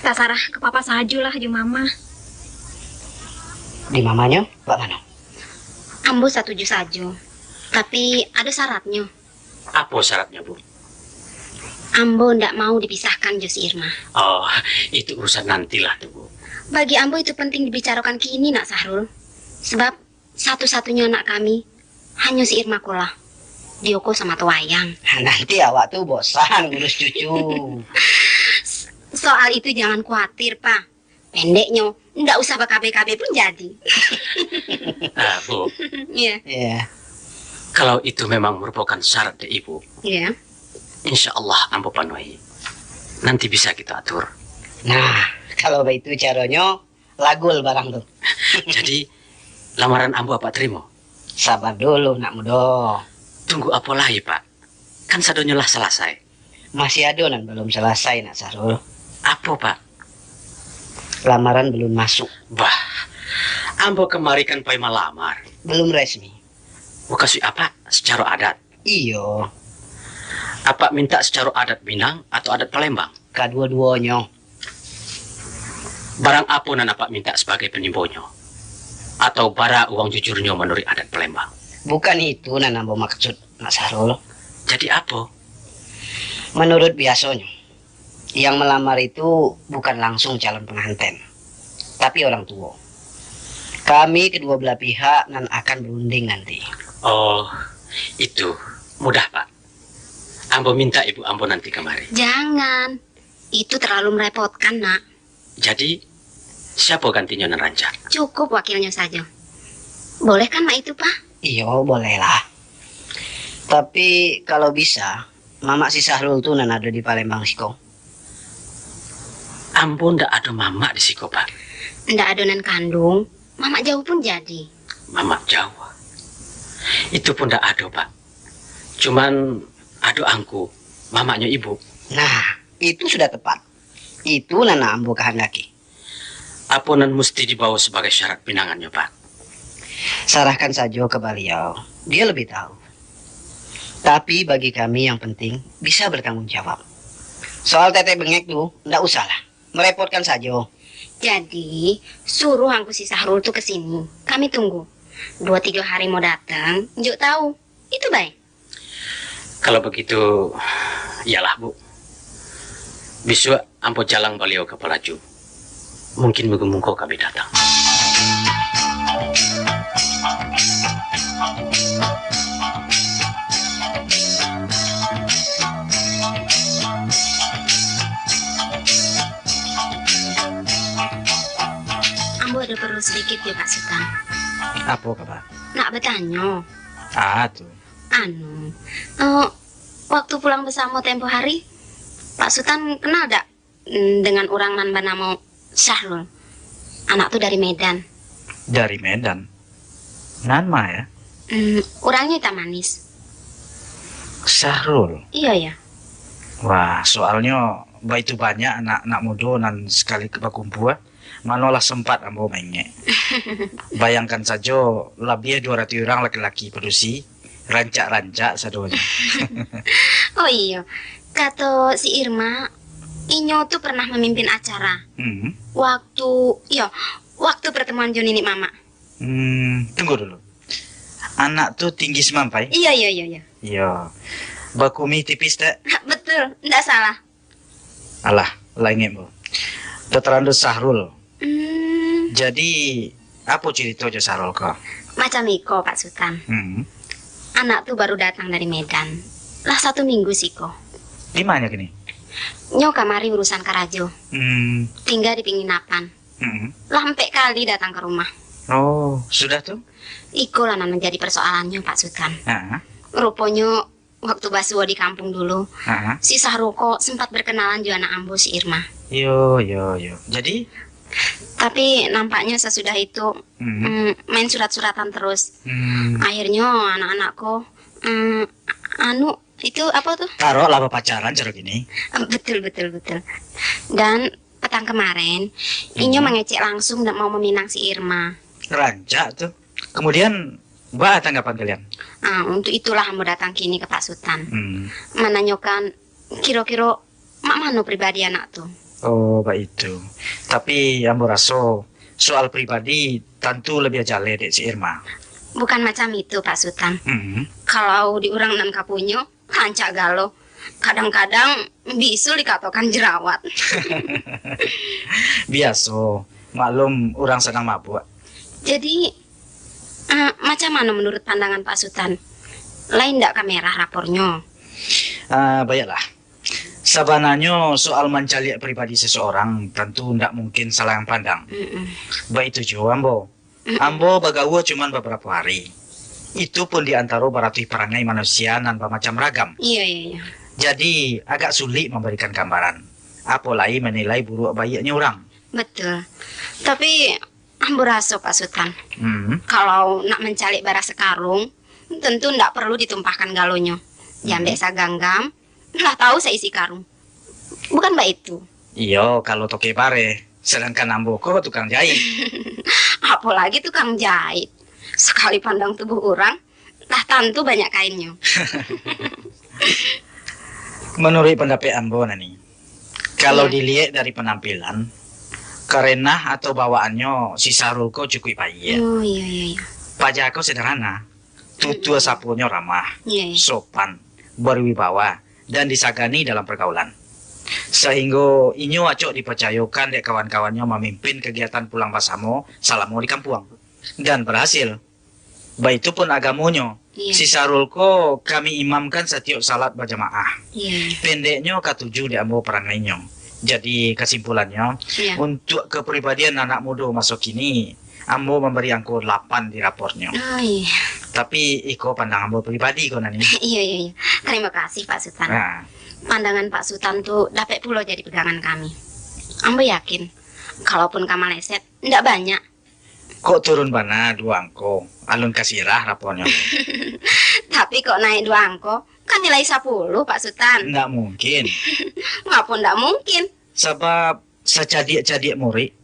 Tasarah ke papa saja lah jo mama. Di mamanya, bak mana? Ambo setuju saja. Tapi ada syaratnya. Apa syaratnya, Bu? Ambo ndak mau dipisahkan Jo si Irma. Oh, itu urusan nantilah tuh, Bu. Bagi Ambo itu penting dibicarakan kini nak Sahrul. Sebab satu-satunya anak kami hanya si Irma kulah. Dioko sama Tuwayang. Nanti awak tuh bosan ngurus cucu. Soal itu jangan khawatir, Pak. Pendeknya, ndak usah BKB-KB pun jadi. Bu, Iya, Ya, kalau itu memang merupakan syarat dari Ibu, iya. insya Allah ambo penuhi. Nanti bisa kita atur. Nah, kalau begitu caranya lagul barang tuh. Jadi lamaran ambo apa terima? Sabar dulu nak muda. Tunggu apa lagi Pak? Kan sadonyo lah selesai. Masih ada nan belum selesai nak Sahrul. Apa Pak? Lamaran belum masuk. Bah, ambo kemari kan pai malamar. Belum resmi. Mau kasih apa? Secara adat. Iyo, Apa minta secara adat Minang atau adat Palembang? kedua-duanya. Barang apa nan apa minta sebagai penimbonyo? Atau bara uang jujurnya menurut adat Palembang? Bukan itu nan ambo maksud nak Sahrul. Jadi apa? Menurut biasanya, yang melamar itu bukan langsung calon pengantin, tapi orang tua. Kami kedua belah pihak nan akan berunding nanti. Oh, itu mudah Pak. Ambo minta ibu ambo nanti kemari. Jangan. Itu terlalu merepotkan, nak. Jadi siapa gantinya nan rancang? Cukup wakilnya saja. Boleh kan, nak itu, Pak? Iyo, bolehlah. Tapi kalau bisa, Mama si Sahrul tuh nan ada di Palembang Siko. Ambo ndak ada mama di siko Pak. Ndak adonan kandung. Mama jauh pun jadi. Mama Jawa. Itu pun ndak ada Pak. Cuman ada angku, mamanya ibu. Nah, itu sudah tepat. Itu nana ambo kehendaki. Apa nan mesti dibawa sebagai syarat pinangannya Pak? Sarahkan saja ke beliau. Dia lebih tahu. Tapi bagi kami yang penting bisa bertanggung jawab. Soal tete bengek tuh, ndak usah lah. Merepotkan saja. Jadi, suruh angku si Sahrul tuh ke sini. Kami tunggu. 2-3 hari mau datang, Njuk tahu. Itu baik. Kalau begitu, iyalah Bu. Besok ampo jalan beliau ke Pelaju. Mungkin mengumumkan kami datang. Ambo ada perlu sedikit ya, Pak Sultan. Apa kabar? Nak bertanya. Tuh. Anu, waktu pulang bersama tempo hari, Pak Sultan kenal dak dengan orang nan bernama Sahrul? Anak tuh dari Medan. Dari Medan? Nanma ya? Orangnya hitam manis. Sahrul? Iya ya. Wah, soalnya begitu banyak anak-anak muda nan sekali kebakumpul, manolah sempat ambo menge. Bayangkan saja, lebih 200 orang laki-laki produksi, rancak-rancak sadonya. Oh iya, kata si Irma, Inyo tuh pernah memimpin acara. Waktu pertemuan Joni nih Mama. Tunggu dulu. Anak tuh tinggi semampai? Iya. Iya. Bakumi tipis tak? Betul, ndak salah. Alah, lainnya bu. Teterandu Sahrul. Jadi, apa cerita aja Sahrul kok? Macam Iko, Pak Sultan. Anak tuh baru datang dari Medan. Lah 1 minggu sih kok. Di mana kini? Nyo kamari urusan Karajo. Tinggal di penginapan. Lampe kali datang ke rumah. Oh, sudah tuh? Iko lah menjadi persoalannya Pak Sultan. Rupanya Waktu Basuo di kampung dulu, si Sahroko sempat berkenalan juga anak ambo si Irma. Yo. Jadi? Tapi nampaknya sesudah itu main surat-suratan terus. Akhirnya anak-anakku, itu apa tuh? Taruh lama pacaran cara gini. Betul. Dan petang kemarin, Inyo mengecek langsung dan mau meminang si Irma. Rancak tuh. Kemudian, Mbak tanggapan kalian? Untuk itulah ambo datang kini ke Pak Sultan. Menanyakan kira-kira mak mano pribadi anak tuh. Oh, baik itu. Tapi ambo rasa soal pribadi tentu lebih jale dek si Irma. Bukan macam itu Pak Sultan. Kalau di orang nan kapunyo, hancak galo. Kadang-kadang bisul dikatakan jerawat. Biasa, maklum orang sedang mabuk. Jadi macam mana menurut pandangan Pak Sultan? Lain ndak kamera rapornya? Baiklah. Sebenarnya soal mencari pribadi seseorang tentu ndak mungkin salah yang pandang. Baik itu juga ambo. Ambo bagawa cuma beberapa hari. Itu pun diantara baratus perangai manusia nan macam ragam. Iya. Jadi agak sulit memberikan gambaran. Apalagi menilai buruk baiknya orang. Betul. Tapi ambo rasa Pak Sultan, kalau nak mencalik bara sekarung, tentu ndak perlu ditumpahkan galonyo. Jambek saganggam, lah tahu seisi karung. Bukan mbak itu. Iyo, kalau toke pare. Sedangkan ambo kok tukang jahit. Apalagi tukang jahit. Sekali pandang tubuh orang, lah tentu banyak kainnya. Menurut pendapat ambo nani, kalau dilihat dari penampilan, karena atau bawaannya si Sarul kok cukup baik. Oh iya. Pajak kau sederhana, tutur sapunya ramah, Iya. sopan, berwibawa, dan disagani dalam pergaulan. Sehingga inyo acok dipercayakan dek kawan-kawannya memimpin kegiatan pulang basamo salamo di kampung. Dan berhasil. Baik itu pun agamonyo. Iya. Si Sarul ko kami imamkan setiap salat berjamaah. Iya. Pendeknya ketujuh di ambo perangainya. Jadi kesimpulannya, Iya. untuk kepribadian anak muda masuk kini, ambo memberi angka 8 di raportnya. Oh iya. Tapi iko pandang ambo pribadi kau nani. Iya. Terima kasih Pak Sultan. Nah, Pandangan Pak Sultan tuh dapat pulau jadi pegangan kami. Ambo yakin, kalaupun kamu leset, ndak banyak. kok turun bana 2 angko, alun kasirah rapornya. Tapi kok naik 2 angko, kan nilai 10 Pak Sultan. Nggak mungkin. Ngapa ndak mungkin? Sebab secadik-cadik murid,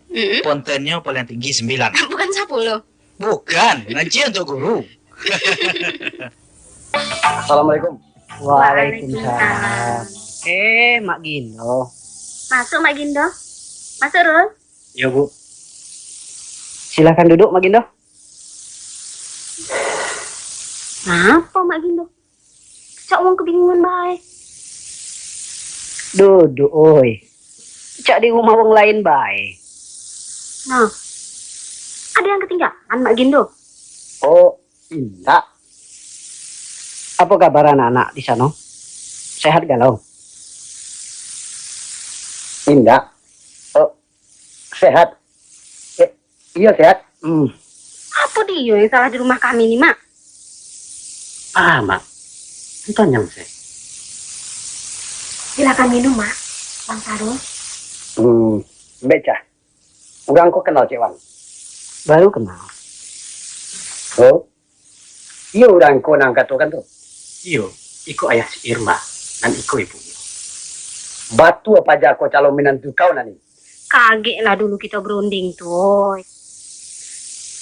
pontennya paling tinggi 9. Bukan 10. Bukan, ngaji untuk guru. Assalamualaikum. Waalaikumsalam. Mak Gindo. Masuk Mak Gindo. Masuk Rul. Iya, Bu. Silakan duduk, Mak Gindo. Apa Mak Gindo? Cak wong kebingungan bae. Duduk, oi. Cak di rumah wong lain bae. Nah, ada yang ketinggalan Mak Gindo. Oh, tidak. Apa kabar anak-anak di sana? Sehat galau? Tidak. Oh, sehat. Iya sehat. Apa dia yang salah di rumah kami nih Mak? Mak. Tanya saya. Silakan minum Mak. Bang Sarul. Beca. Urang kok kenal Cik Wan? Baru kenal. Oh, iya urang kok nangkat kan tuh. Iyo, iko ayah si Irma dan iko ibunya. Batu apa aja kok calon menantu kau nani? Kaget lah dulu kita berunding tuh.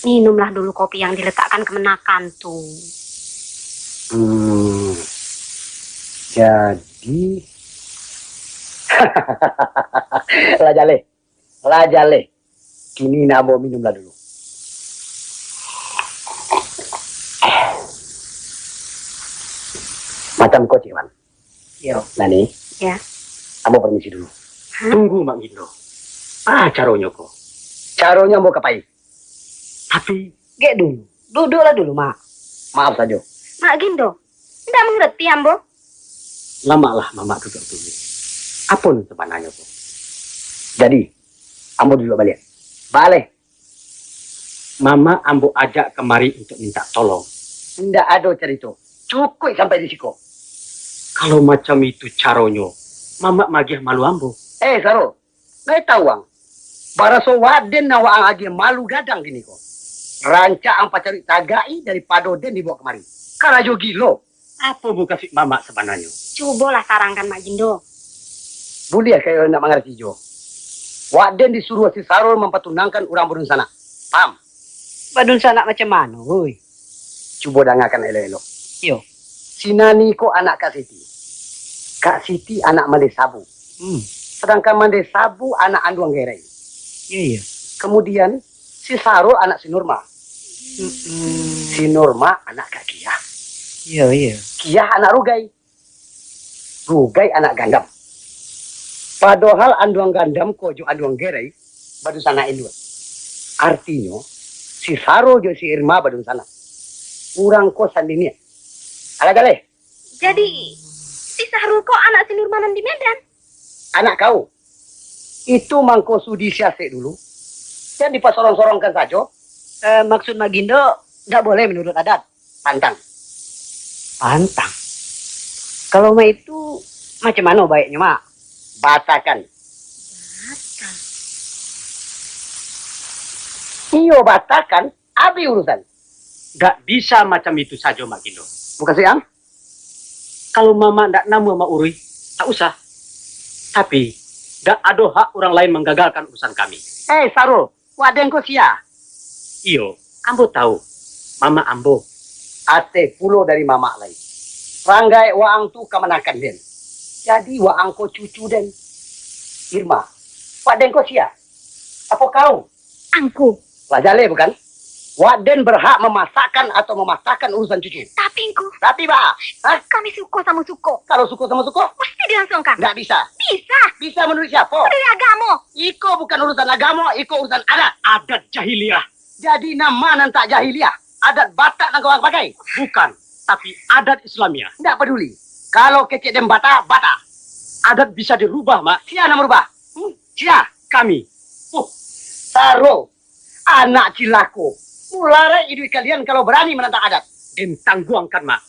Minumlah dulu kopi yang diletakkan kemenakan tuh. Jadi lajale. Kini namo minumlah dulu. Macam kau Cik Wan. Iya. Nani. Ya. Kamu permisi dulu. Tunggu, Mak Gindo. Caranya kok. Caranya mau kapai? Tapi, Gek dulu. Duduklah dulu, Mak. Maaf saja. Mak Gindo, ndak mengerti Ambo. lama lah Mama duduk dulu. Apa nih sebenarnya kok? Jadi, ambo dulu balik. Balik. Mama ambo ajak kemari untuk minta tolong. Ndak ada cerita. Cukup sampai di siko. Kalau macam itu caranya, Mama magih malu ambo. Saro. Nggak tahu ang. Baraso waden na waang agi malu gadang gini kok. Ranca ang pacari tagai daripada den dibawa kemari. Karajo gilo. Apa bu kasih Mama sebenarnya? Cobalah sarangkan Mak Gindo. Boleh kayak nak mengerti jo. Waden disuruh si Sarul mempertunangkan orang badun sana. Paham? Badun sana macam mana, woi? Coba dengarkan elo-elo. Yo. Si Nani ko anak Kak Siti. Kak Siti anak Mande Sabu. Sedangkan Mande Sabu anak Anduang Gerei. Iya. Kemudian si Sarul anak si Nurma. Si Nurma anak Kak Kia. Iya. Kia anak Rugai. Rugai anak Gandam. Padahal Anduang Gandam kojo Anduang Gerei badun sana indua. Artinya si Sarul jo si Irma badun sana. Kurang ko sandinya. Alagale. Jadi, si Sahrul kok anak si Nurmanan di Medan? Anak kau. Itu mangko sudi siasek dulu. Dan dipasorong-sorongkan saja. Maksud Magindo, tidak boleh menurut adat. Pantang. Pantang? Kalau mah itu, macam mana baiknya, Mak? Batakan. Iyo batakan, abi urusan. Nggak bisa macam itu saja, Mak Gindo. Bukan siang? Kalau Mama ndak namu sama Urui, tak usah. Tapi, ndak ada hak orang lain menggagalkan urusan kami. Sarul, waden ko siya. Iyo, ambo tahu. Mama ambo. Ate pulo dari mama lain. Ranggai waang tu kamanakan den. Jadi waang ko cucu den. Irma, waden ko siya. Apa kau? Angku. Lajale bukan? Waden berhak memasakkan atau memasakkan urusan cucu. Tapi Angku, Tapi Pak, kami suko sama suko. kalau suku sama suku, Pasti dilangsungkan. nggak bisa. Bisa. Bisa menurut siapa? Dari agama. Iko bukan urusan agama, iko urusan adat. Adat jahiliyah. Jadi nama nan tak jahiliyah. Adat Batak nak orang pakai. Bukan, tapi adat Islamiyah. Nggak peduli. Kalau kecek dan Batak, Batak. Adat bisa dirubah, Mak. Sia nak merubah. Sia. Kami. Saro. Anak cilako. Mulai hidup kalian kalau berani menentang adat. Dan tangguangkan, Mak.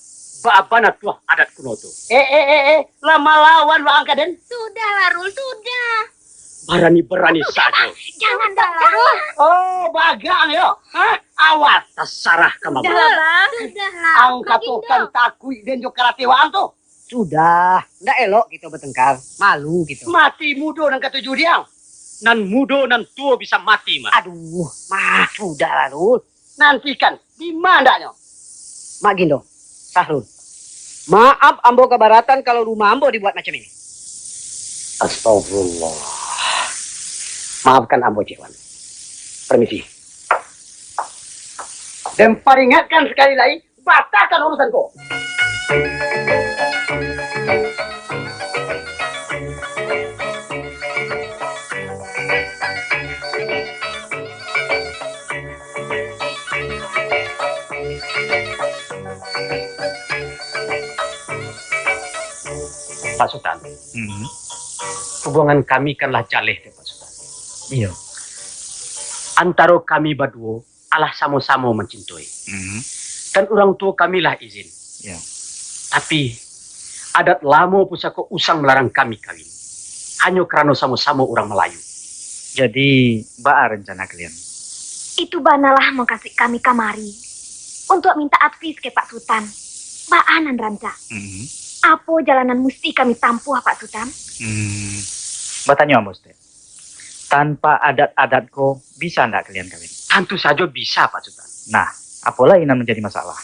Baabana tuah adat kuno tu. Lama lawan lo angka den. Sudah, Larul, sudah. Berani-berani saja. Jangan, Larul. Oh, bagang yo. Hah? Awas. Tasarah ke Mama. Sudahlah. Sudahlah. Angkat tukan takui dan jo karate waang tu. Sudah. Nggak elok kita bertengkar. Malu gitu. Mati mudo dan ketujuh dia. Nan mudo, nan tua bisa mati, Mak. Aduh, sudah lalu. Nantikan, di mananya? Mak Gindo, Sahrul. Maaf Ambo keberatan kalau rumah Ambo dibuat macam ini. Astagfirullah. Maafkan Ambo Cewan. Permisi. Dan peringatkan sekali lagi, batalkan urusanku. Pak Sultan, hubungan kami kanlah jaleh, Pak Sultan. Iya. Antara kami berdua, alah sama-sama mencintai. Dan orang tua kamilah izin. Ya. Tapi, adat lama pusaka usang melarang kami kawin. Hanya kerana sama-sama orang Melayu. Jadi, baa rencana kalian? Itu banalah mengkasih kami kamari. Untuk minta advis ke Pak Sultan. Baanan ranca. Apa jalanan mesti kami tampuh, Pak Sultan? Bertanya Bos Teh. Tanpa adat-adatku, bisa ndak kalian kawin? Tentu saja bisa, Pak Sultan. Nah, apalah yang menjadi masalah?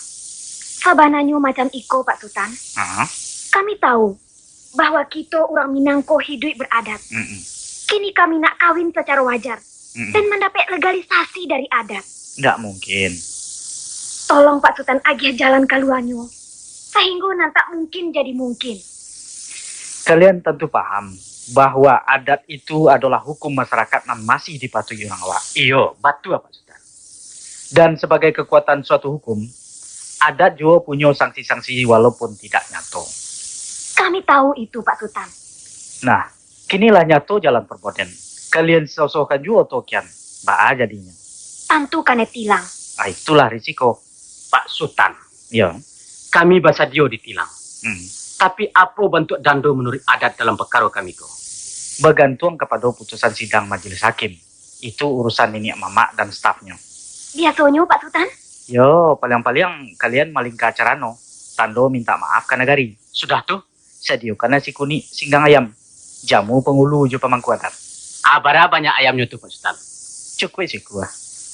Sabananya macam iko, Pak Sultan. Kami tahu bahwa kita orang Minangko hidup beradat. Kini kami nak kawin secara wajar dan mendapat legalisasi dari adat. Ndak mungkin. Tolong Pak Sultan agih jalan kaluanyo. Sehingga nanti mungkin jadi mungkin. Kalian tentu paham bahwa adat itu adalah hukum masyarakat yang masih dipatuhi orang awak. Iyo, batu Pak Sultan. Dan sebagai kekuatan suatu hukum, adat juga punya sanksi-sanksi walaupun tidak nyato. Kami tahu itu Pak Sultan. Nah, kinilah nyato jalan perboden. Kalian sosokan juga tokian. Baa jadinya. Tentu kane tilang. Nah, itulah risiko. Pak Sultan, Ya. kami bahasa Dio ditilang. Tapi apa bentuk dando menurut adat dalam perkara kami ko? Bergantung kepada putusan sidang majelis hakim. Itu urusan nenek mama dan stafnya. Biasanya Pak Sultan? Yo, paling-paling kalian maling ke acara no. Tando minta maaf ke negari. Sudah tuh? Sediakan nasi kuning, singgang ayam. Jamu pengulu jo pemangku adat. Abara banyak ayamnya tuh Pak Sultan. Cukup sih gua.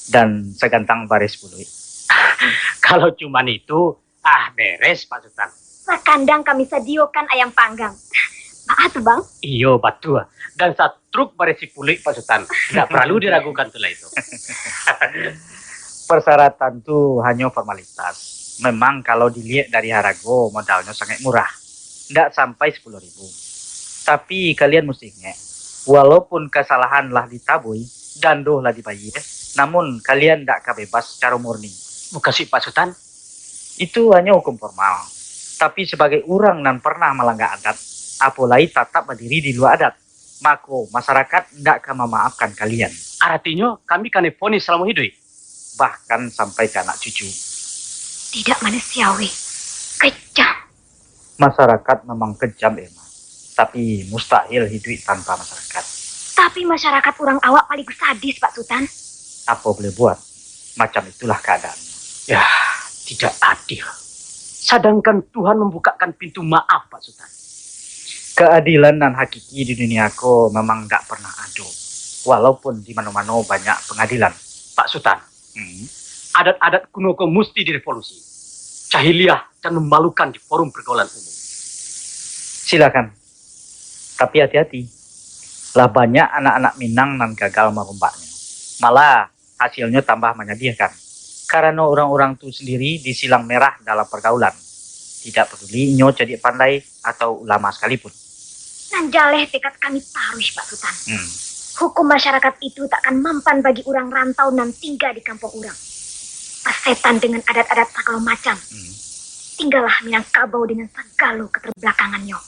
Dan segantang baris bului. Kalau cuman itu, beres Pak Sultan. Sekandang kami sediakan ayam panggang. Maaf tuh Bang. Iyo, batu. Dan satu truk berisi pulik Pak Sultan. Tidak perlu diragukan tuh lah itu. Persyaratan tuh hanya formalitas. Memang kalau dilihat dari harago modalnya sangat murah. Tidak sampai 10.000. Tapi kalian mesti ingat, walaupun kesalahan lah ditabui dan doh lah dibayar, namun kalian tidak kebebas secara murni. Bukan sih Pak Sultan? Itu hanya hukum formal. Tapi sebagai orang yang pernah melanggar adat, apalagi tetap berdiri di luar adat, maka masyarakat tidak akan memaafkan kalian. Artinya kami kan divonis selama hidup. Bahkan sampai ke anak cucu. Tidak manusiawi. Kejam. Masyarakat memang kejam emang. Tapi mustahil hidup tanpa masyarakat. Tapi masyarakat orang awak paling sadis Pak Sultan. Apa boleh buat? Macam itulah keadaannya. Ya, tidak adil. Sedangkan Tuhan membukakan pintu maaf, Pak Sultan. Keadilan dan hakiki di duniaku memang tidak pernah ada. Walaupun di mana-mana banyak pengadilan. Pak Sultan, adat-adat kuno kau mesti direvolusi. Jahiliyah dan memalukan di forum pergaulan umum. Silakan. Tapi hati-hati. Lah banyak anak-anak Minang dan gagal merombaknya. Malah hasilnya tambah menyedihkan. Karena orang-orang itu sendiri disilang merah dalam pergaulan. Tidak peduli nyo jadi pandai atau ulama sekalipun. Nanjaleh tekad kami paruh, Pak Sultan. Hukum masyarakat itu takkan mempan bagi orang rantau nan tinggal di kampung orang. Persetan dengan adat-adat segala macam. Tinggallah Minangkabau dengan segala keterbelakangannya.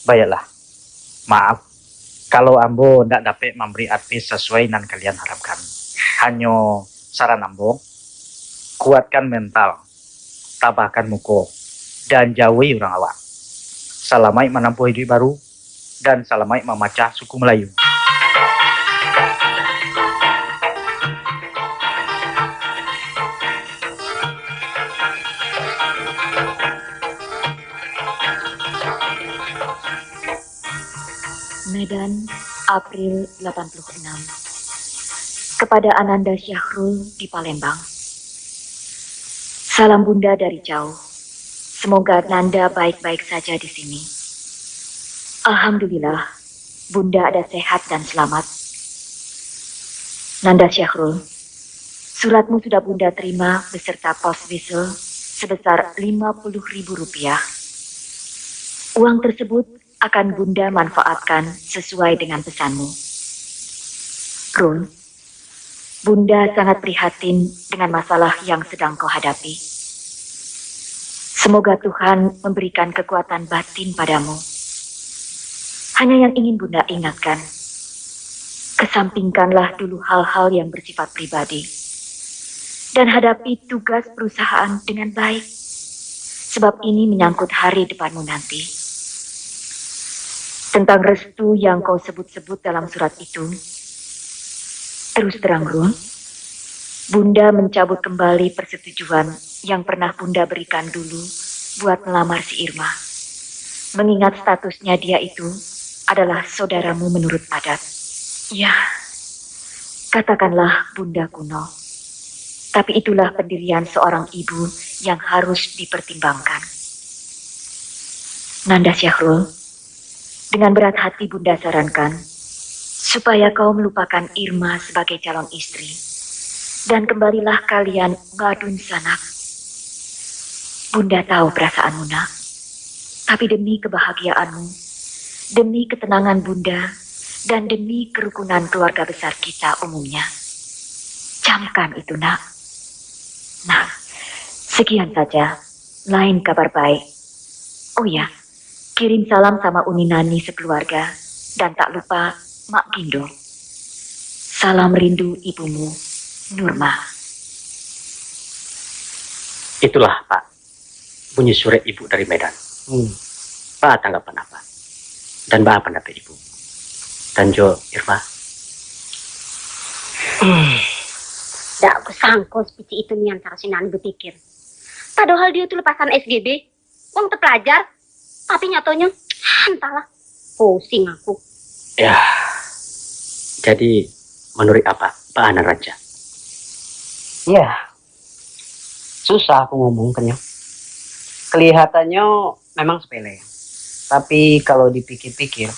Baiklah. Maaf. Kalau ambo tidak dapat memberi advice sesuai dengan kalian harapkan. Hanya saran ambo, kuatkan mental, tabahkan muka, dan jauhi orang awak. Salamai menempuh hidup baru, dan salamai memecah suku Melayu. Medan, April 86. Kepada Ananda Syahrul di Palembang. Salam Bunda dari jauh. Semoga Nanda baik-baik saja di sini. Alhamdulillah, Bunda ada sehat dan selamat. Nanda Syahrul, suratmu sudah Bunda terima beserta pos whistle sebesar Rp50.000. Uang tersebut akan Bunda manfaatkan sesuai dengan pesanmu. Rul, Bunda sangat prihatin dengan masalah yang sedang kau hadapi. Semoga Tuhan memberikan kekuatan batin padamu. Hanya yang ingin Bunda ingatkan, kesampingkanlah dulu hal-hal yang bersifat pribadi dan hadapi tugas perusahaan dengan baik, sebab ini menyangkut hari depanmu nanti. Tentang restu yang kau sebut-sebut dalam surat itu, terus terang, Rul, Bunda mencabut kembali persetujuan yang pernah Bunda berikan dulu buat melamar si Irma. Mengingat statusnya dia itu adalah saudaramu menurut adat. Ya, katakanlah Bunda kuno. Tapi itulah pendirian seorang ibu yang harus dipertimbangkan. Nanda Syahrul, dengan berat hati Bunda sarankan, supaya kau melupakan Irma sebagai calon istri, dan kembalilah kalian ngadun sanak. Bunda tahu perasaanmu, nak, tapi demi kebahagiaanmu, demi ketenangan Bunda, dan demi kerukunan keluarga besar kita umumnya, camkan itu, nak. Nah, sekian saja, lain kabar baik. Oh ya, kirim salam sama Uni Nani sekeluarga, dan tak lupa Mak Gindo. Salam rindu ibumu, Nurma. Itulah, Pak, bunyi surat ibu dari Medan. Pak tanggapan apa? Dan apa pendapat ibu? Dan Jo, Irma? Dak aku sangko seperti itu nih antara si Nani berpikir. Padahal dia tuh lepasan SGB, uang terpelajar, tapi nyatonya entahlah, pusing aku. Ya, jadi menurut apa, Pak Anan Raja? Ya, susah aku ngomongkannya. Kelihatannya memang sepele. Tapi kalau dipikir-pikir,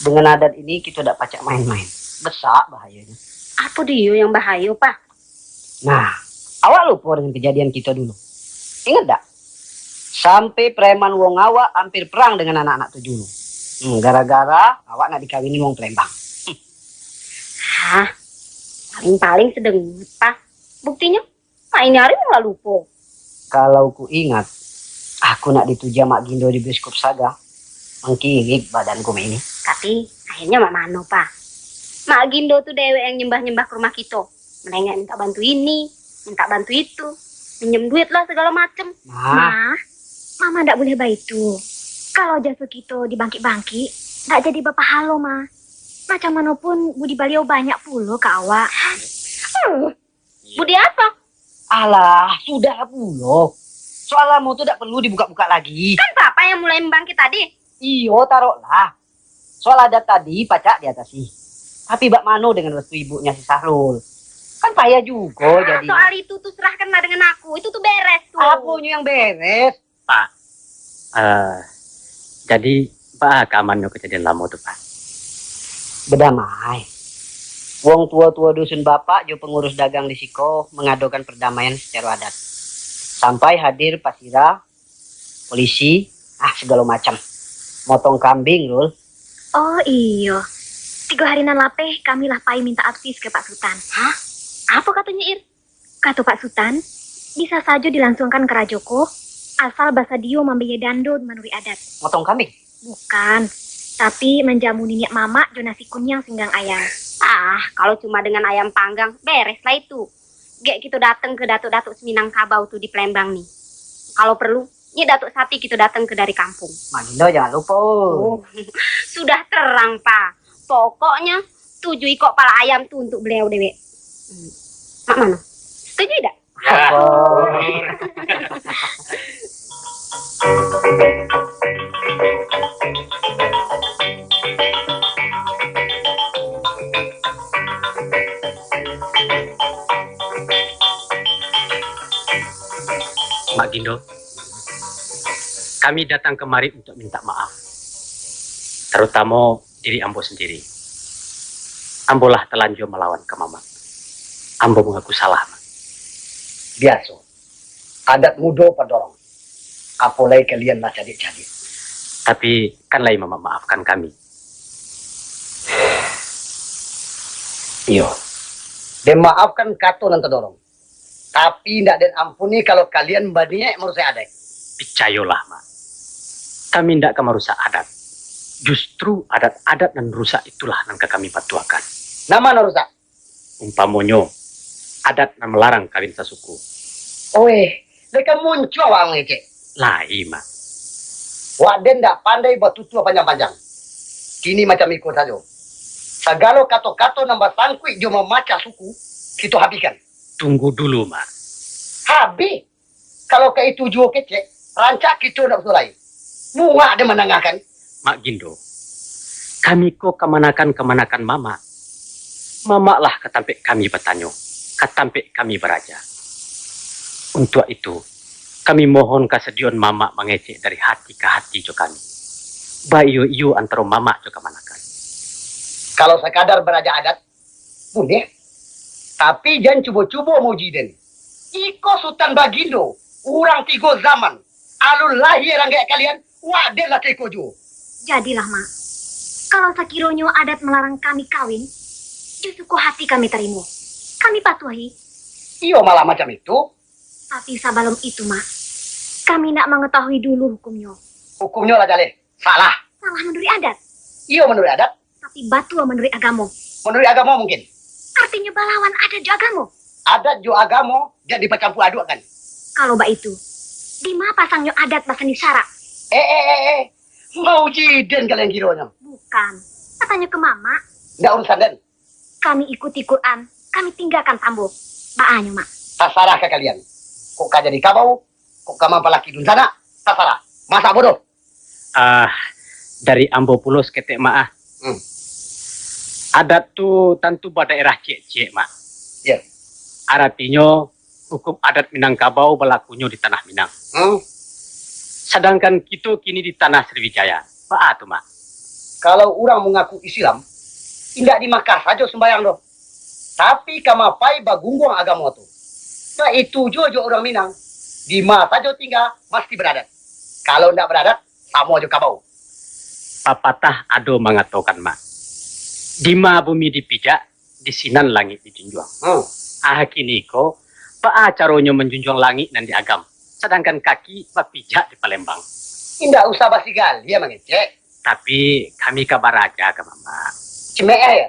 dengan adat ini kita tidak pacak main-main. Besar bahayanya. Apa dia yang bahaya, Pak? Nah, awak lupa dengan kejadian kita dulu. Ingat tak? Sampai preman wong awak hampir perang dengan anak-anak tujuh. Gara-gara awak nak dikawini wong Palembang. Hah, paling-paling sedengut, Pak. Buktinya, Mak ini hari nggak lupa. Kalau ku ingat, aku nak dituja Mak Gindo di Biskop Saga. Mengkirik badanku ini. Tapi akhirnya Mak Mano, Pak. Mak Gindo tuh dewe yang nyembah-nyembah ke rumah kita. Mereka minta bantu ini, minta bantu itu. Minjem duit lah segala macem. Ma, Mama ndak boleh begitu. Kalau jasa kita dibangkit-bangkit, ndak jadi bapak halo, Ma. Macam manapun budi beliau banyak pula ke awak. Budi apa? Alah, sudah pula. Soalamu tuh tidak perlu dibuka-buka lagi. Kan papa yang mulai membangkit tadi. Iyo, taruhlah. Soal adat tadi pacak di atas sih. Tapi bak mano dengan restu ibunya si Sahrul. Kan payah juga jadi. Soal itu tuh serahkanlah dengan aku. Itu tuh beres tuh. Apanya yang beres? Pak, jadi Pak kamannya kejadian lama tuh Pak. Berdamai. Wong tua-tua dusun bapak jo pengurus dagang di Siko mengadukan perdamaian secara adat. Sampai hadir pasira, polisi, segala macam. Motong kambing, Rul. Oh iya. 3 hari nan lapeh kami lah pai minta advis ke Pak Sultan. Hah? Apa katanya Ir? Kata Pak Sultan, bisa saja dilangsungkan ke Rajoko, asal basa dio membiayai dandut menurut adat. Motong kambing? Bukan, tapi menjamu niniak mama jo nasi kunyang singgang ayam. Kalau cuma dengan ayam panggang, beres lah itu. Gek kita datang ke Datuk-Datuk Seminangkabau tuh di Palembang nih. Kalau perlu, ini Datuk Sati kita datang ke dari kampung. Magindo jangan lupa. Sudah terang, Pak. Pokoknya 7 ekor pala ayam tuh untuk beliau dewek. Mak mana? Setuju tidak? Mak Gindo, kami datang kemari untuk minta maaf. Terutama diri Ambo sendiri. Ambo lah telanjur melawan ke Mama. Ambo mengaku salah, Mak. Biasa. Adat mudo pendorong. Apalagi kalian lah cadik-cadik. Tapi kan lain Mama maafkan kami. Iya. Dan maafkan kato nanti dorong. Tapi tidak dan ampuni kalau kalian banyak merusak adat. Percayalah, Mak. Kami tidak akan merusak adat. Justru adat-adat dan rusak itulah yang kami patuakan. Nama rusak? Umpamonyo, adat yang melarang kawin sasuku. Oe, mereka muncul orang ngecek. Lain, Mak. Waden tidak pandai batutua panjang-panjang. Kini macam ikut saja. Segala kato-kato nambah sangkui dia memaca suku, kita habiskan. Tunggu dulu, Mak. Habis. Kalau ke itu jual kecek, rancak kita nak sulai. Muak ada menangahkan. Mak Gindo, kami kok kemanakan Mama. Mama lah ketampik kami bertanya, ketampik kami beraja. Untuk itu, kami mohon kesediaan Mama mengecek dari hati ke hati jo kami. Bayu antara Mama jo kemanakan. Kalau sekadar beraja adat, boleh. Tapi jangan cuba-cuba mau jiden. Iko Sultan Bagindo, orang 3 zaman. Alun lahir orang kayak kalian, wadah lah ke jo. Jadilah, Mak. Kalau sakironyo adat melarang kami kawin, justru kok hati kami terima. Kami patuhi. Iyo malah macam itu. Tapi sebelum itu, Mak, kami nak mengetahui dulu hukumnya. Hukumnya lah Jaleh. Salah. Salah menurut adat, Iyo menurut adat. tapi batua menurut agama. Menurut agama mungkin. Artinya balawan adat jo agama. Adat jo agama jadi bercampur aduk kan. Kalau mbak itu, di mana pasangnya adat bahasa Nisara? Mau jiden kalian kiranya. Bukan. Katanya ke Mama, Nggak urusan dan. kami ikuti Quran, kami tinggalkan tambo. Baanyo, Mak. Terserah ke kalian. Kok kau jadi kabau, kok kamu pelaki dun sana, terserah. Masa bodoh. Dari Ambo Pulos ketek Mak. Adat tu tentu pada daerah cek-cek, Mak. Ya. Artinya hukum adat Minangkabau berlakunya di tanah Minang. Sedangkan kita kini di tanah Sriwijaya. Apa tu, Mak? Kalau orang mengaku Islam, tidak di Makkah saja sembahyang doh. Tapi kamapai bagunggung agama tu. Nah itu juga orang Minang. Di mana saja tinggal, mesti beradat. Kalau tidak beradat, sama aja kabau. Papatah ado mengatakan, Mak. Dima bumi dipijak, di sinan langit dijunjung. Kini ko, apa caranya menjunjung langit dan diagam. Sedangkan kaki pijak di Palembang. Tidak usah basi gali ya mengecek. Tapi kami kabar aja ke Mama. Cemeh ya.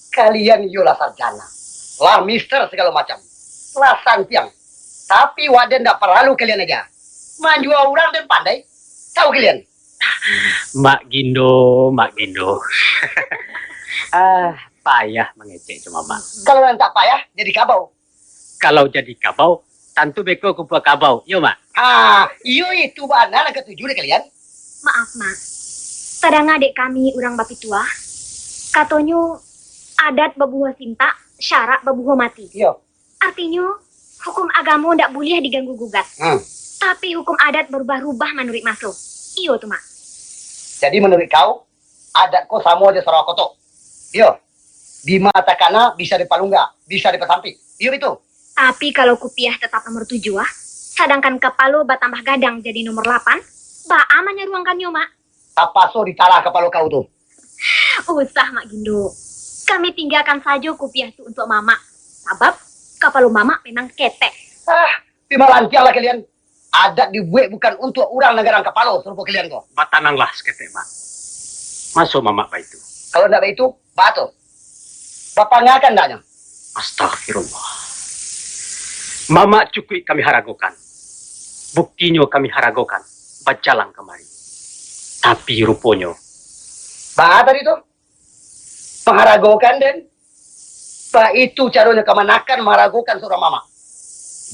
Kalian yolah sarjana. Lah mister segala macam. Lah santiang. Tapi wadah tidak perlu kalian aja. Manjua orang dan pandai. Tahu kalian? Mak Gindo. Payah mengecek cuma Mak. Kalau yang tak payah, jadi kabau. Kalau jadi kabau, tentu beko kumpul kabau. Yo, Mak. Iyo itu mana ketujuh deh kalian. Maaf, Mak. Tadang adik kami urang bapi tua. Katonyo adat babuha sinta, syarat babuha mati. Iyo. Artinya, hukum agama ndak boleh diganggu gugat. Tapi hukum adat berubah-ubah menurut masuk. Iyo tuh, Mak. Jadi menurut kau, adat kau sama aja Surakoto. Iyo. Di mata kana bisa dipalungga, bisa dipesampi. Iyo itu. Tapi kalau kupiah tetap nomor 7, sedangkan kepala batambah gadang jadi nomor 8, ba'a menyeruangkannya, Mak. Tapaso ditalah kepala kau tuh. Usah, Mak Gindo. Kami tinggalkan saja kupiah itu untuk Mama. Sebab kepala Mama memang ketek. Pimalantiang lah kalian. Adat dibuat bukan untuk orang negara kepala, serupa kalian kok. Batananglah seketek, Mak. Masuk Mama Pak itu. Kalau ndak begitu, batu. Bapak ngakan ndaknya? Astagfirullah. Mama cukui kami haragokan. Buktinya kami haragokan. Bajalang kemari. Tapi rupanya. Bah tadi tuh. Mengharagokan den. Bah itu caranya kemanakan mengharagokan seorang mama.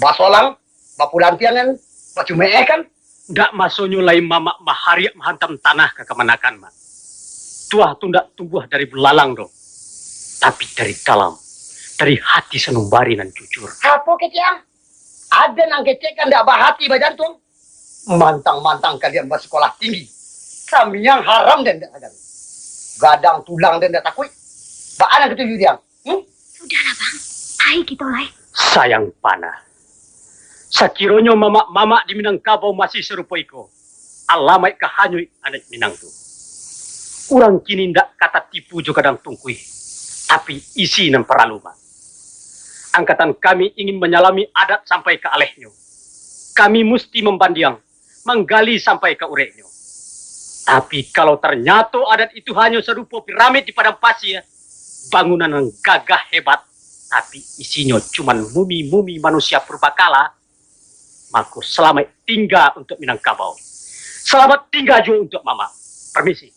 Basolang, bapulantiangan, bacumee kan. Ndak masuknya lain Mama mahariak menghantam tanah ke kemanakan, Mak. Tuah tu ndak tumbuh dari belalang dong. Tapi dari dalam. Dari hati senumbari dan jujur. Apa keciang? Ada nang kecekan ndak bahati bajantung. Mantang-mantang kalian bersekolah tinggi. Kami yang haram dan ndak agar. Gadang tulang dan ndak takui. Baan ketujuh dia. Sudahlah, Bang. Ayo kita mulai. Sayang panah. Sakironyo mama di Minangkabau masih serupa iko. Alamai kahanyui anak Minang tu. Urang kini ndak kata tipu juga kadang tungkui. Tapi isi nan peralu, Mak. Angkatan kami ingin menyalami adat sampai ke alehnya. Kami mesti membandiang, menggali sampai ke ureknya. Tapi kalau ternyata adat itu hanya serupa piramid di padang pasir, bangunan yang gagah hebat, tapi isinya cuma mumi-mumi manusia purbakala, maka selamat tinggal untuk Minangkabau. Selamat tinggal juga untuk Mama. Permisi.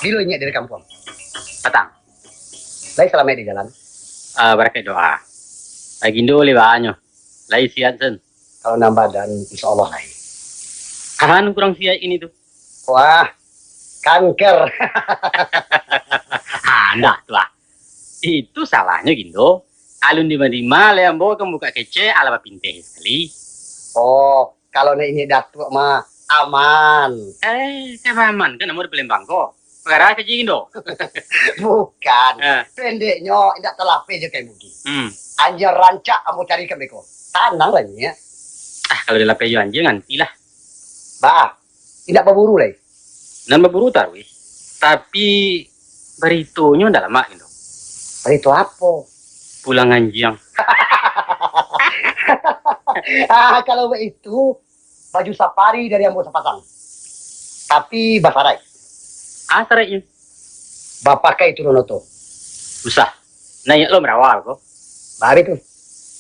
Dilunya dari kampung. Patang. Lai selama di jalan. Barakai doa. Agindo libaanyo. Lai siat sen. Kalau nambah dan insya Allah lai. Kahan kurang siat ini tuh. Wah, kanker. Anda tuh. Itu salahnya Gindo. Alun di mana leambo kamu buka kece ala pinte sekali. Oh, kalau ini datuk mah aman. Aman kan nomor Palembang kok. Perkara kecil Gindo. Bukan. Pendeknya tidak telah peje kayak bugi. Anjar rancak kamu cari ke beko. Tanang lah ya. Kalau dia lapejo anjing nanti lah. Bah, tidak berburu lah. Dan berburu taruh. Tapi beritunya udah lama Gindo. Berito apa? Pulang anjing. Kalau itu baju safari dari yang mau sepasang. Tapi basarai. Sarai. Bapak kayak turun oto. Usah. Nanya lo merawal kok. Baru tuh.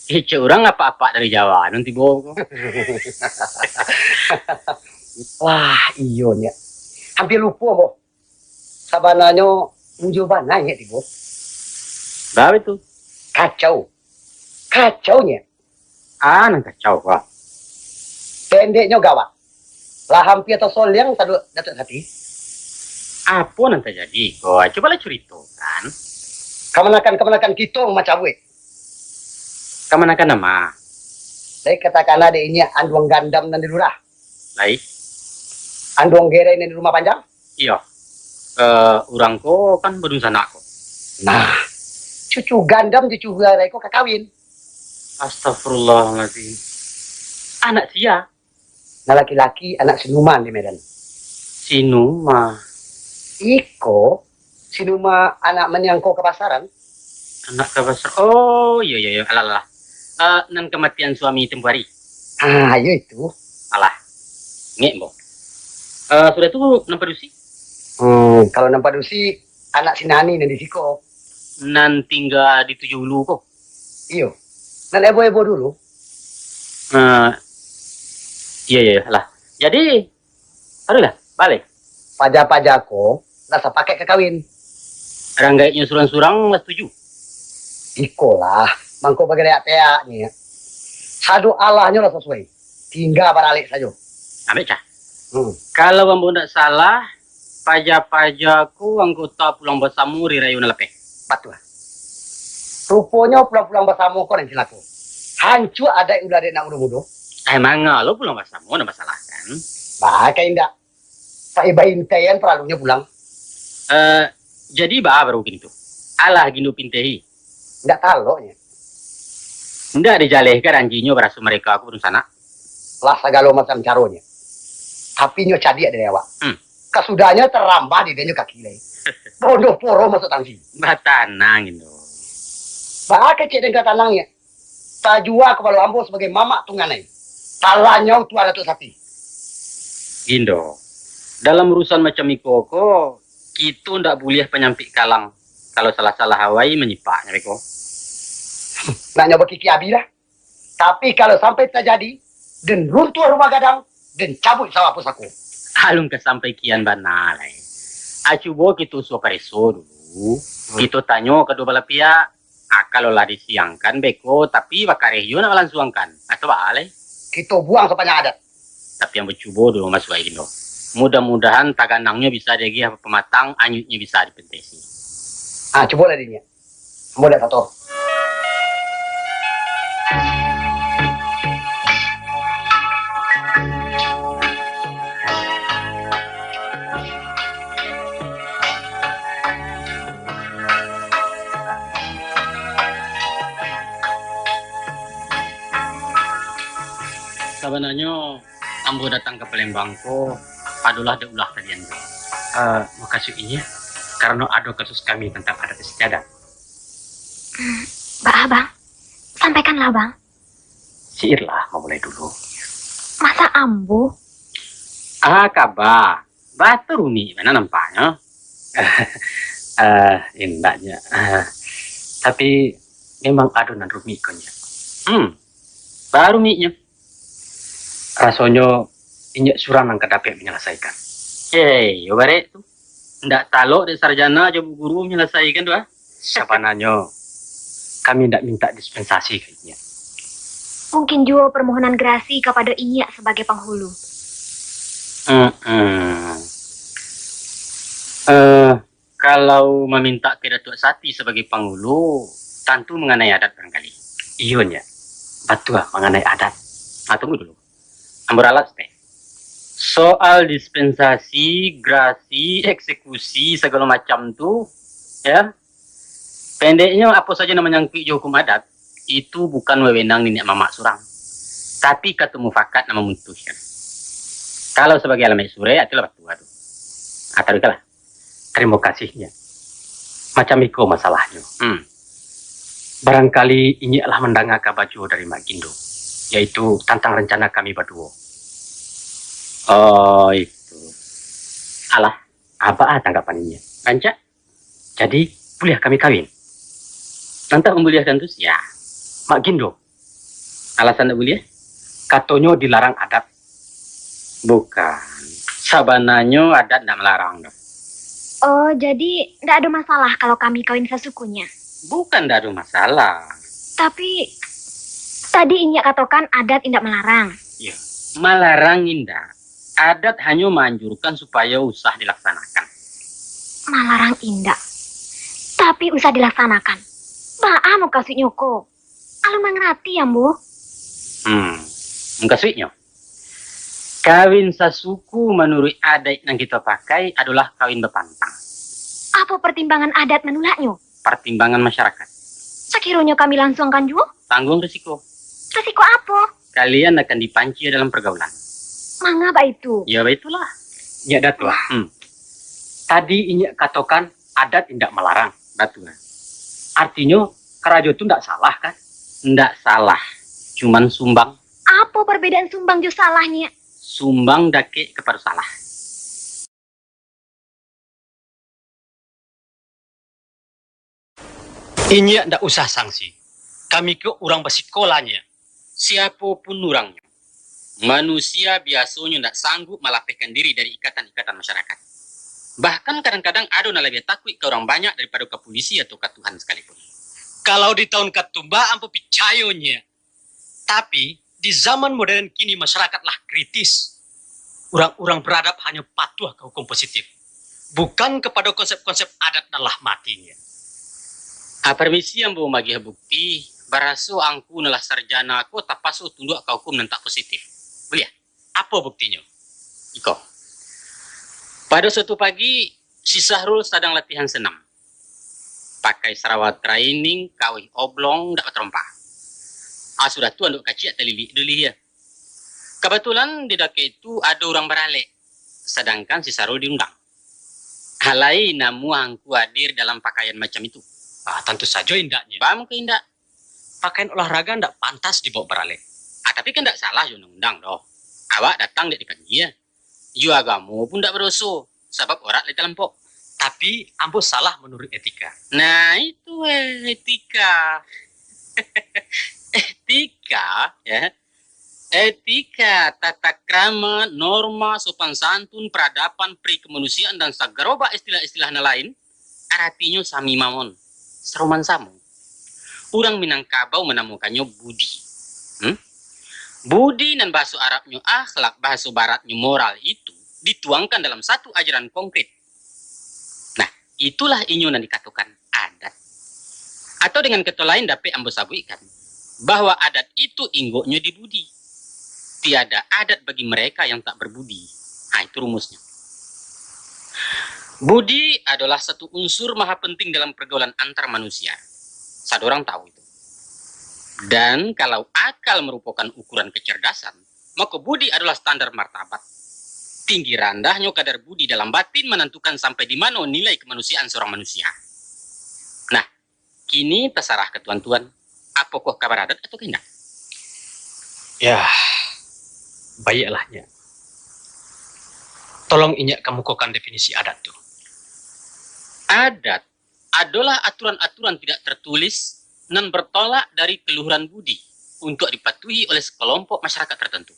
Ice orang apa-apa dari Jawa nanti bawa kok. Wah, iyonya. Hampir lupa, Bo. Sabananya mujuban nanya di Bo. Baru itu. Kacau. Kacaunya. Nang kacau kok. Pendeknya gawat. Lah hampir atau sol yang satu datuk hati. Apa nanti jadi kok? Cobalah cerita kan. Kemenakan kita macam we. Kemanakan nama? Saya katakan ada ini anduang gandam dan di lurah. Lai. Anduang gere ini di rumah panjang. Iya. Orang ko kan bedun sana ko. Nah, cucu gandam cucu gere ko kakawin. Astagfirullahaladzim. Anak sia. Nah laki-laki anak sinuman di Medan. Sinuma. Iko sinuma anak menyangko ke pasaran. Anak ke pasar. Oh iya. Alah. Nan kematian suami tempoh hari. Ayo itu. Alah. Ngek bo. Sudah tuh nampak dusi? Kalau nampak dusi anak sinani dan di siko. Nan tinggal di 7 Hulu kok. Iyo. Dan ebo-ebo dulu. Iya lah. Jadi, aduh lah, balik. Pajak-pajako, rasa pakai ke kawin. Ranggainya surang-surang nggak setuju. Iko lah, mangkok bagi teak-teaknya. Sadu Allahnya lah sesuai. Tinggal baralik saja. Ambil cah. Kalau ambo tidak salah, pajak-pajakku anggota pulang besamu rirayuna lepeh. Betul. Rupanya pulang-pulang bersama kau yang silaku. Hancur ada udah ada nak muda-muda. Emang lo pulang besamu ada masalah kan? Bahkan indah. Saya bayin kayan peralunya pulang. Jadi baru gitu. Alah gino pintehi. Tidak tahu nya. Ndak dijalehkan anjingnya berasu mereka aku pun sana. Lah segala macam caranya. Tapi nyo cadia dari awak. Kesudahnya terambah di denyo kaki lagi. Bodoh poro masuk tangsi. Batanang gitu. Bah kecil dengan tanangnya. Tajua kepala ambo sebagai mamak tunganai. Talanya tu ada tu sapi. Gindo. Dalam urusan macam ikoko, kita ndak boleh penyampik kalang. Kalau salah-salah Hawaii menyipaknya beko. Nak nyoba kiki abi lah. Tapi kalau sampai terjadi, dan runtuh rumah gadang, dan cabut sawah pusaku. Alung kesampai kian banalai. Acubo kita suakareso dulu. Kita tanya kedua belah pihak. Kalau lah disiangkan beko, tapi bakareyo nak langsungkan. Atau balai. Kita buang sepanjang adat. Tapi yang bercubo dulu mas Waigindo. Mudah-mudahan taganangnya bisa degi apa pematang, anyutnya bisa dipentesi. Coba lah dinya. Mudah satu. Sebenarnya ambo datang ke Palembang ko, padulah de ulah kalian. Makasih iya, karena ada kasus kami tentang adat istiadat. Bang, sampaikanlah bang. Siirlah mau mulai dulu. Masa ambo? Kabar, batu rumi mana nampaknya? Indahnya. Tapi memang adonan rumi konya. Baru minya. Rasanya injak surang yang kedapet menyelesaikan. Yo bare tu. Ndak talok de sarjana aja bu guru menyelesaikan tu ah. Siapa nanyo? Kami ndak minta dispensasi kayaknya. Mungkin juga permohonan gerasi kepada Inyak sebagai penghulu. Kalau meminta ke Datuk Sati sebagai penghulu, tentu mengenai adat barangkali. Iya, betul mengenai adat. Tunggu dulu. Ambur alat teh. Soal dispensasi, grasi, eksekusi segala macam tuh, ya. Pendeknya apa saja namanya hukum adat itu bukan wewenang nenek mamak surang, tapi ketemu fakat nama memutuskan. Kalau sebagai alamat sure, itulah batu tuh. Atau lah. Terima kasihnya. Macam itu masalahnya. Barangkali ini adalah mendengar baju dari Mak Gindo. Yaitu tentang rencana kami berdua. Oh itu. Alah, apa tanggapannya? Rancak? Jadi, boleh kami kawin? Nanti membolehkan terus? Ya. Mak Gindo. Alasan tak boleh? Katanya dilarang adat. Bukan. Sabananya adat tidak melarang. Oh, jadi tidak ada masalah kalau kami kawin sesukunya? Bukan tidak ada masalah. Tapi tadi Inyak katakan adat tidak melarang. Ya, melarang indah. Adat hanya menganjurkan supaya usah dilaksanakan. Melarang indah. Tapi usah dilaksanakan. Baa mau kasih nyoko. Alu mengerti ya, Bu? Kasihnya. Kawin sasuku menurut adat yang kita pakai adalah kawin bepantang. Apa pertimbangan adat menolaknya? Pertimbangan masyarakat. Sekiranya kami langsungkan juga? Tanggung risiko. Risiko apa? Kalian akan dipanci dalam pergaulan. Mengapa itu? Ya, itulah. Ya, Datuk. Tadi Inyak katakan adat tidak melarang. Datuk. Artinya, kerajaan itu tidak salah, kan? Tidak salah. Cuman sumbang. Apa perbedaan sumbang jo salahnya? Sumbang dake kepada salah. Inyak tidak usah sanksi. Kami ke orang bersekolahnya. Siapapun orangnya, manusia biasanya tidak sanggup melapihkan diri dari ikatan-ikatan masyarakat. Bahkan kadang-kadang ada yang lebih takut ke orang banyak daripada ke polisi atau ke Tuhan sekalipun. Kalau di tahun ketumba, ampo picayonya. Tapi di zaman modern kini masyarakatlah kritis. Orang-orang beradab hanya patuh ke hukum positif. Bukan kepada konsep-konsep adat dan lah matinya. Permisi yang bawa bagi bukti, baraso angku nalah sarjana aku tak pasu tunduk ke hukum dan tak positif. Boleh? Apa buktinya? Iko. Pada suatu pagi, si Sahrul sedang latihan senam. Pakai sarawat training, kawih oblong, tak terompa. Sudah tu anduk kacik terlilik dulu ya. Kebetulan di dake itu ada orang beralek. Sedangkan si Sahrul diundang. Halai namu angku hadir dalam pakaian macam itu. Tentu saja indaknya. Bam ke indak? Pakaian olahraga ndak pantas dibawa beralek. Tapi kan tak salah yo undang doh. Awak datang dek dikan dia. Yo agamu pun tak beroso. Sebab orang leta lempok. Tapi ambo salah menurut etika. Nah itu etika. Etika ya. Etika, tata krama, norma, sopan santun, peradaban, pri kemanusiaan dan sagarobah istilah-istilah lain artinya sami mamon. Seroman samu. Orang Minangkabau menemukannya budi. Budi dan bahasa Arabnya akhlak, bahasa Baratnya moral itu dituangkan dalam satu ajaran konkret. Nah, itulah inyo yang dikatakan adat. Atau dengan kata lain dapat ambo sabuikan bahwa adat itu inggoknya di budi. Tiada adat bagi mereka yang tak berbudi. Itu rumusnya. Budi adalah satu unsur maha penting dalam pergaulan antar manusia. Satu orang tahu itu. Dan kalau akal merupakan ukuran kecerdasan, maka budi adalah standar martabat. Tinggi rendahnya kadar budi dalam batin menentukan sampai di mana nilai kemanusiaan seorang manusia. Nah, kini terserah ke tuan-tuan. Apakah kabar adat atau tidak? Ya, baiklah. Tolong inyak kemukakan definisi adat tuh. Adat adalah aturan-aturan tidak tertulis dan bertolak dari keluhuran budi untuk dipatuhi oleh sekelompok masyarakat tertentu.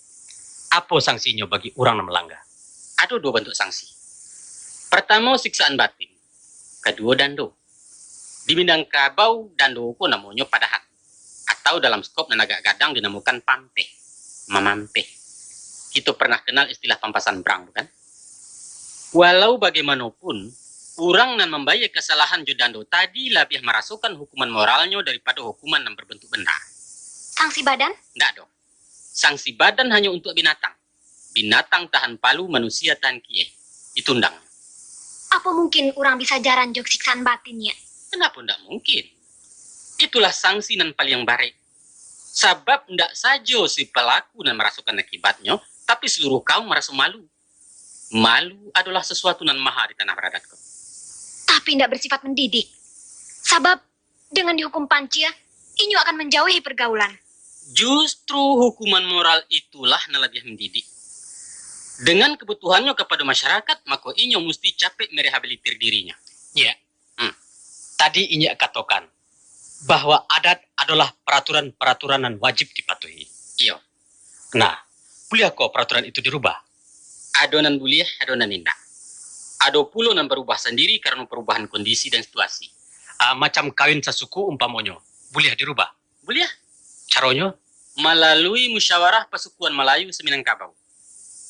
Apa sanksinya bagi orang yang melanggar? Ada dua bentuk sanksi. Pertama, siksaan batin. Kedua, dando. Di Minangkabau, dando ku namanya padahan. Atau dalam skop Nanaga Gadang dinamakan pampeh. Mamampeh. Kita pernah kenal istilah pampasan brang, bukan? Walau bagaimanapun, orang yang membayar kesalahan jodando tadi lebih merasukan hukuman moralnya daripada hukuman yang berbentuk benda. Sanksi badan? Tidak dong. Sanksi badan hanya untuk binatang. Binatang tahan palu, manusia tahan kie. Itu undang. Apa mungkin orang bisa jaran jok siksaan batinnya? Kenapa tidak mungkin? Itulah sanksi nan paling baik. Sebab tidak saja si pelaku dan merasukan akibatnya, tapi seluruh kaum merasa malu. Malu adalah sesuatu nan maha di tanah beradatku. Tapi tidak bersifat mendidik. Sebab dengan dihukum pancia, inyo akan menjauhi pergaulan. Justru hukuman moral itulah yang lebih mendidik. Dengan kebutuhannya kepada masyarakat, maka inyo mesti capek merehabilitir dirinya. Ya. Tadi inyak katakan bahwa adat adalah peraturan-peraturan yang wajib dipatuhi. Iya. Nah, boleh kok peraturan itu dirubah? Adonan boleh, adonan tidak. Ada pula yang berubah sendiri karena perubahan kondisi dan situasi. Macam kawin sesuku umpamanya, boleh dirubah? Boleh. Caranya? Melalui musyawarah Pasukuan Melayu Seminangkabau.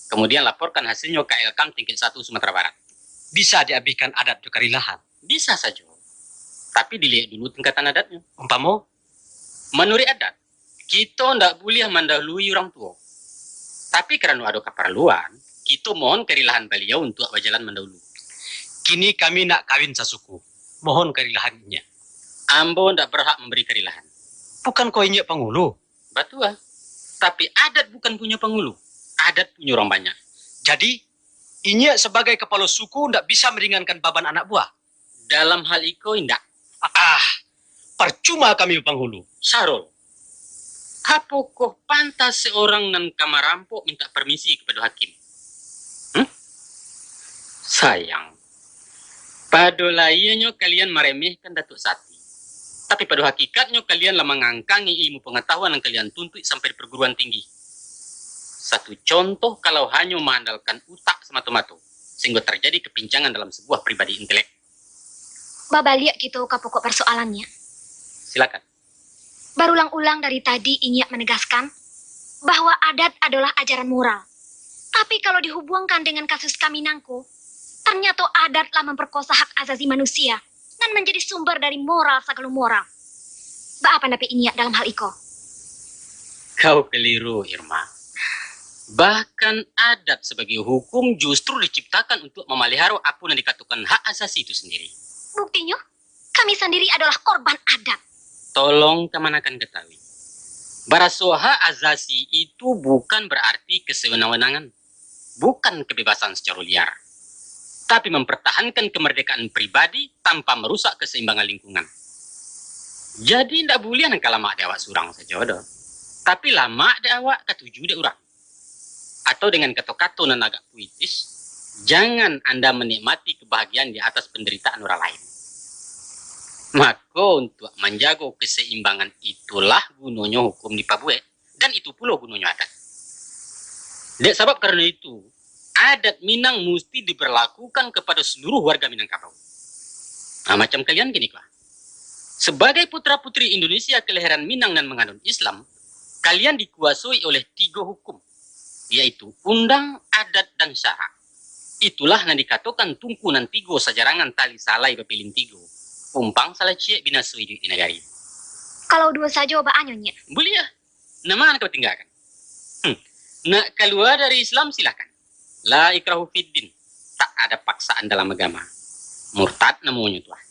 Kemudian laporkan hasilnya ke Elkam tingkat 1 Sumatera Barat. Bisa diabihkan adat juga rilahan? Bisa saja. Tapi dilihat dulu tingkatan adatnya. Umpama? Menurut adat, kita tidak boleh mendahului orang tua. Tapi karena ada keperluan, kita mohon kerilahan beliau untuk berjalan mendahulu. Kini kami nak kawin sesuku. Mohon kerilahannya. Ambo tidak berhak memberi kerilahan. Bukan kau inyak penghulu? Betul. Tapi adat bukan punya penghulu. Adat punya orang banyak. Jadi, inyak sebagai kepala suku tidak bisa meringankan beban anak buah? Dalam hal itu, tidak. Percuma kami penghulu. Sarul, apakah pantas seorang nan kamarampok minta permisi kepada hakim? Sayang. Pada layaknya kalian meremehkan Datuk Sati. Tapi pada hakikatnya kalianlah mengangkangi ilmu pengetahuan yang kalian tuntut sampai di perguruan tinggi. Satu contoh kalau hanya mengandalkan utak semata-mata, sehingga terjadi kepincangan dalam sebuah pribadi intelek. Baba lihat gitu ke pokok persoalannya. Silakan. Berulang-ulang dari tadi Inyak menegaskan bahwa adat adalah ajaran moral. Tapi kalau dihubungkan dengan kasus Kaminangko, ternyata adatlah memperkosa hak asasi manusia dan menjadi sumber dari moral segala moral. Apa pendapat Inyak dalam hal itu? Kau keliru, Irma. Bahkan adat sebagai hukum justru diciptakan untuk memelihara apa yang dikatakan hak asasi itu sendiri. Buktinya, kami sendiri adalah korban adat. Tolong teman akan ketahui. Baraso hak asasi itu bukan berarti kesewenang-wenangan. Bukan kebebasan secara liar. Tapi mempertahankan kemerdekaan pribadi tanpa merusak keseimbangan lingkungan. Jadi tidak boleh nak lama awak surang saja dah. Tapi lama awak ketujuh dek orang. Atau dengan kata-kata yang agak puitis, jangan Anda menikmati kebahagiaan di atas penderitaan orang lain. Maka untuk menjaga keseimbangan itulah gunanya hukum di Papua. Dan itu pula gunanya adat. Dek sebab karena itu, adat Minang mesti diberlakukan kepada seluruh warga Minangkabau. Nah, macam kalian gini lah. Sebagai putra-putri Indonesia kelahiran Minang dan menganut Islam, kalian dikuasai oleh 3 hukum, yaitu undang, adat, dan syara. Itulah yang dikatakan tungkunan 3 sajarangan tali salai bepilin 3. Umpang salah ciek binasui di negari. Kalau 2 saja Ba Anyonya. Boleh ya? Nama kau tinggalkan. Nak keluar dari Islam silakan. La ikrahu fiddin. Tak ada paksaan dalam agama. Murtad namanya tuah.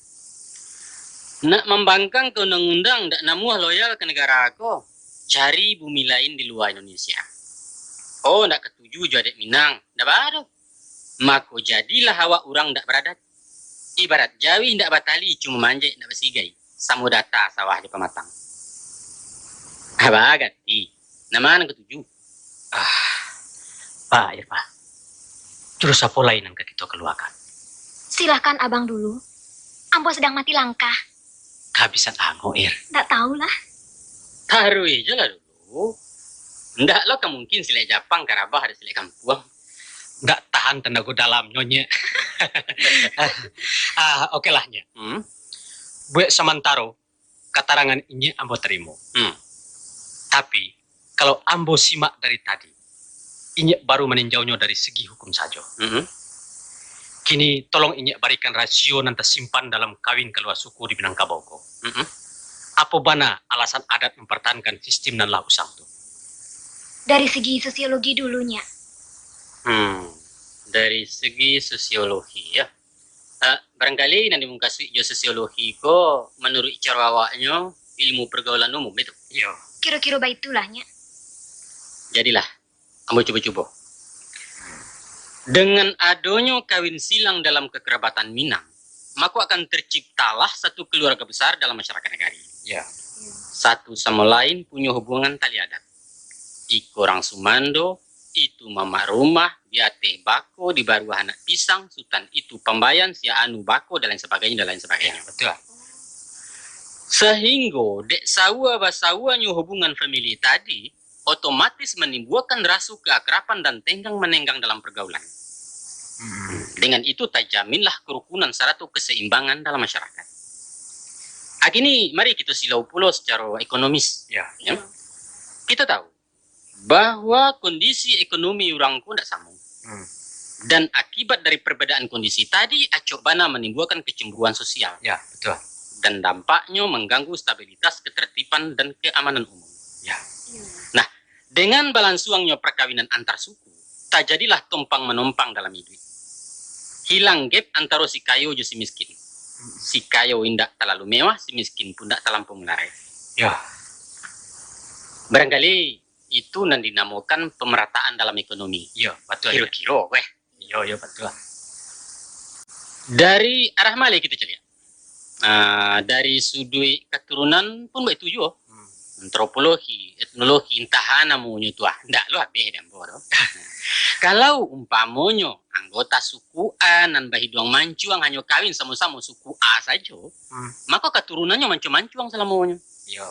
Nak membangkang ke undang-undang tak namuah loyal ke negara aku. Cari bumi lain di luar Indonesia. Oh, tak ketuju jadi Minang. Tak baru. Maka jadilah awak orang tak beradat. Ibarat Jawi tak batali cuma manjai tak bersigai. Samu data sawah di pematang. Apa gati? Nama yang ketujuh. Pak Irma, jurus apa lain yang kita keluarkan? Silahkan abang dulu. Ambo sedang mati langkah. Kehabisan anggo, Ir. Tak tahulah. Taruh aja lah dulu. Ndak lo kan mungkin silai Japang karabah ada silai kampuang. Nggak tahan tenaga dalam nyonya. Oke lah, Nya. Buat sementara, keterangan ini ambo terima. Tapi, kalau ambo simak dari tadi, Inyek baru meninjaunya dari segi hukum saja. Kini tolong Inyek berikan rasio nanti simpan dalam kawin keluar suku di Minangkabau. Apa bana alasan adat mempertahankan sistem dan lah usang itu? Dari segi sosiologi dulunya. Dari segi sosiologi ya. Barangkali nanti mengkasih jo sosiologi ko menurut cara awaknya ilmu pergaulan umum itu. Iya. Kira-kira baitulahnya. Jadilah, ambo coba-coba. Dengan adanya kawin silang dalam kekerabatan Minang, maka akan terciptalah satu keluarga besar dalam masyarakat negari. Ya. Satu sama lain punya hubungan tali adat. Iku orang Sumando, itu mama rumah, dia teh bako, di baru anak pisang, sultan itu pembayan, si anu bako, dan lain sebagainya, dan lain sebagainya. Ya, betul. Sehingga dek basawanya hubungan famili tadi otomatis menimbulkan rasa keakraban dan tenggang menenggang dalam pergaulan. Dengan itu terjaminlah kerukunan serta keseimbangan dalam masyarakat. Kini mari kita silau pulau secara ekonomis. Ya. Kita tahu bahwa kondisi ekonomi orangku tidak sama. Dan akibat dari perbedaan kondisi tadi acok bana menimbulkan kecemburuan sosial. Ya, betul. Dan dampaknya mengganggu stabilitas, ketertiban, dan keamanan umum. Ya. Nah, dengan balansuangnya perkawinan antar suku, tak jadilah tumpang menumpang dalam hidup. Hilang gap antara si kayo dan si miskin. Si kayo tidak terlalu mewah, si miskin pun tidak terlampau melarat. Ya. Barangkali itu yang dinamakan pemerataan dalam ekonomi. Iya, betul. Kira-kira, weh. Iya, betul. Dari arah mana kita cari? Dari sudut keturunan pun begitu juga. antropologi, etnologi, entah namunyo tuah. Ndak lo habis dan bodoh. Kalau umpamonyo anggota suku A nan bahiduang mancuang hanya kawin sama-sama suku A saja, maka keturunannya mancu-mancuang selamonyo. Yo.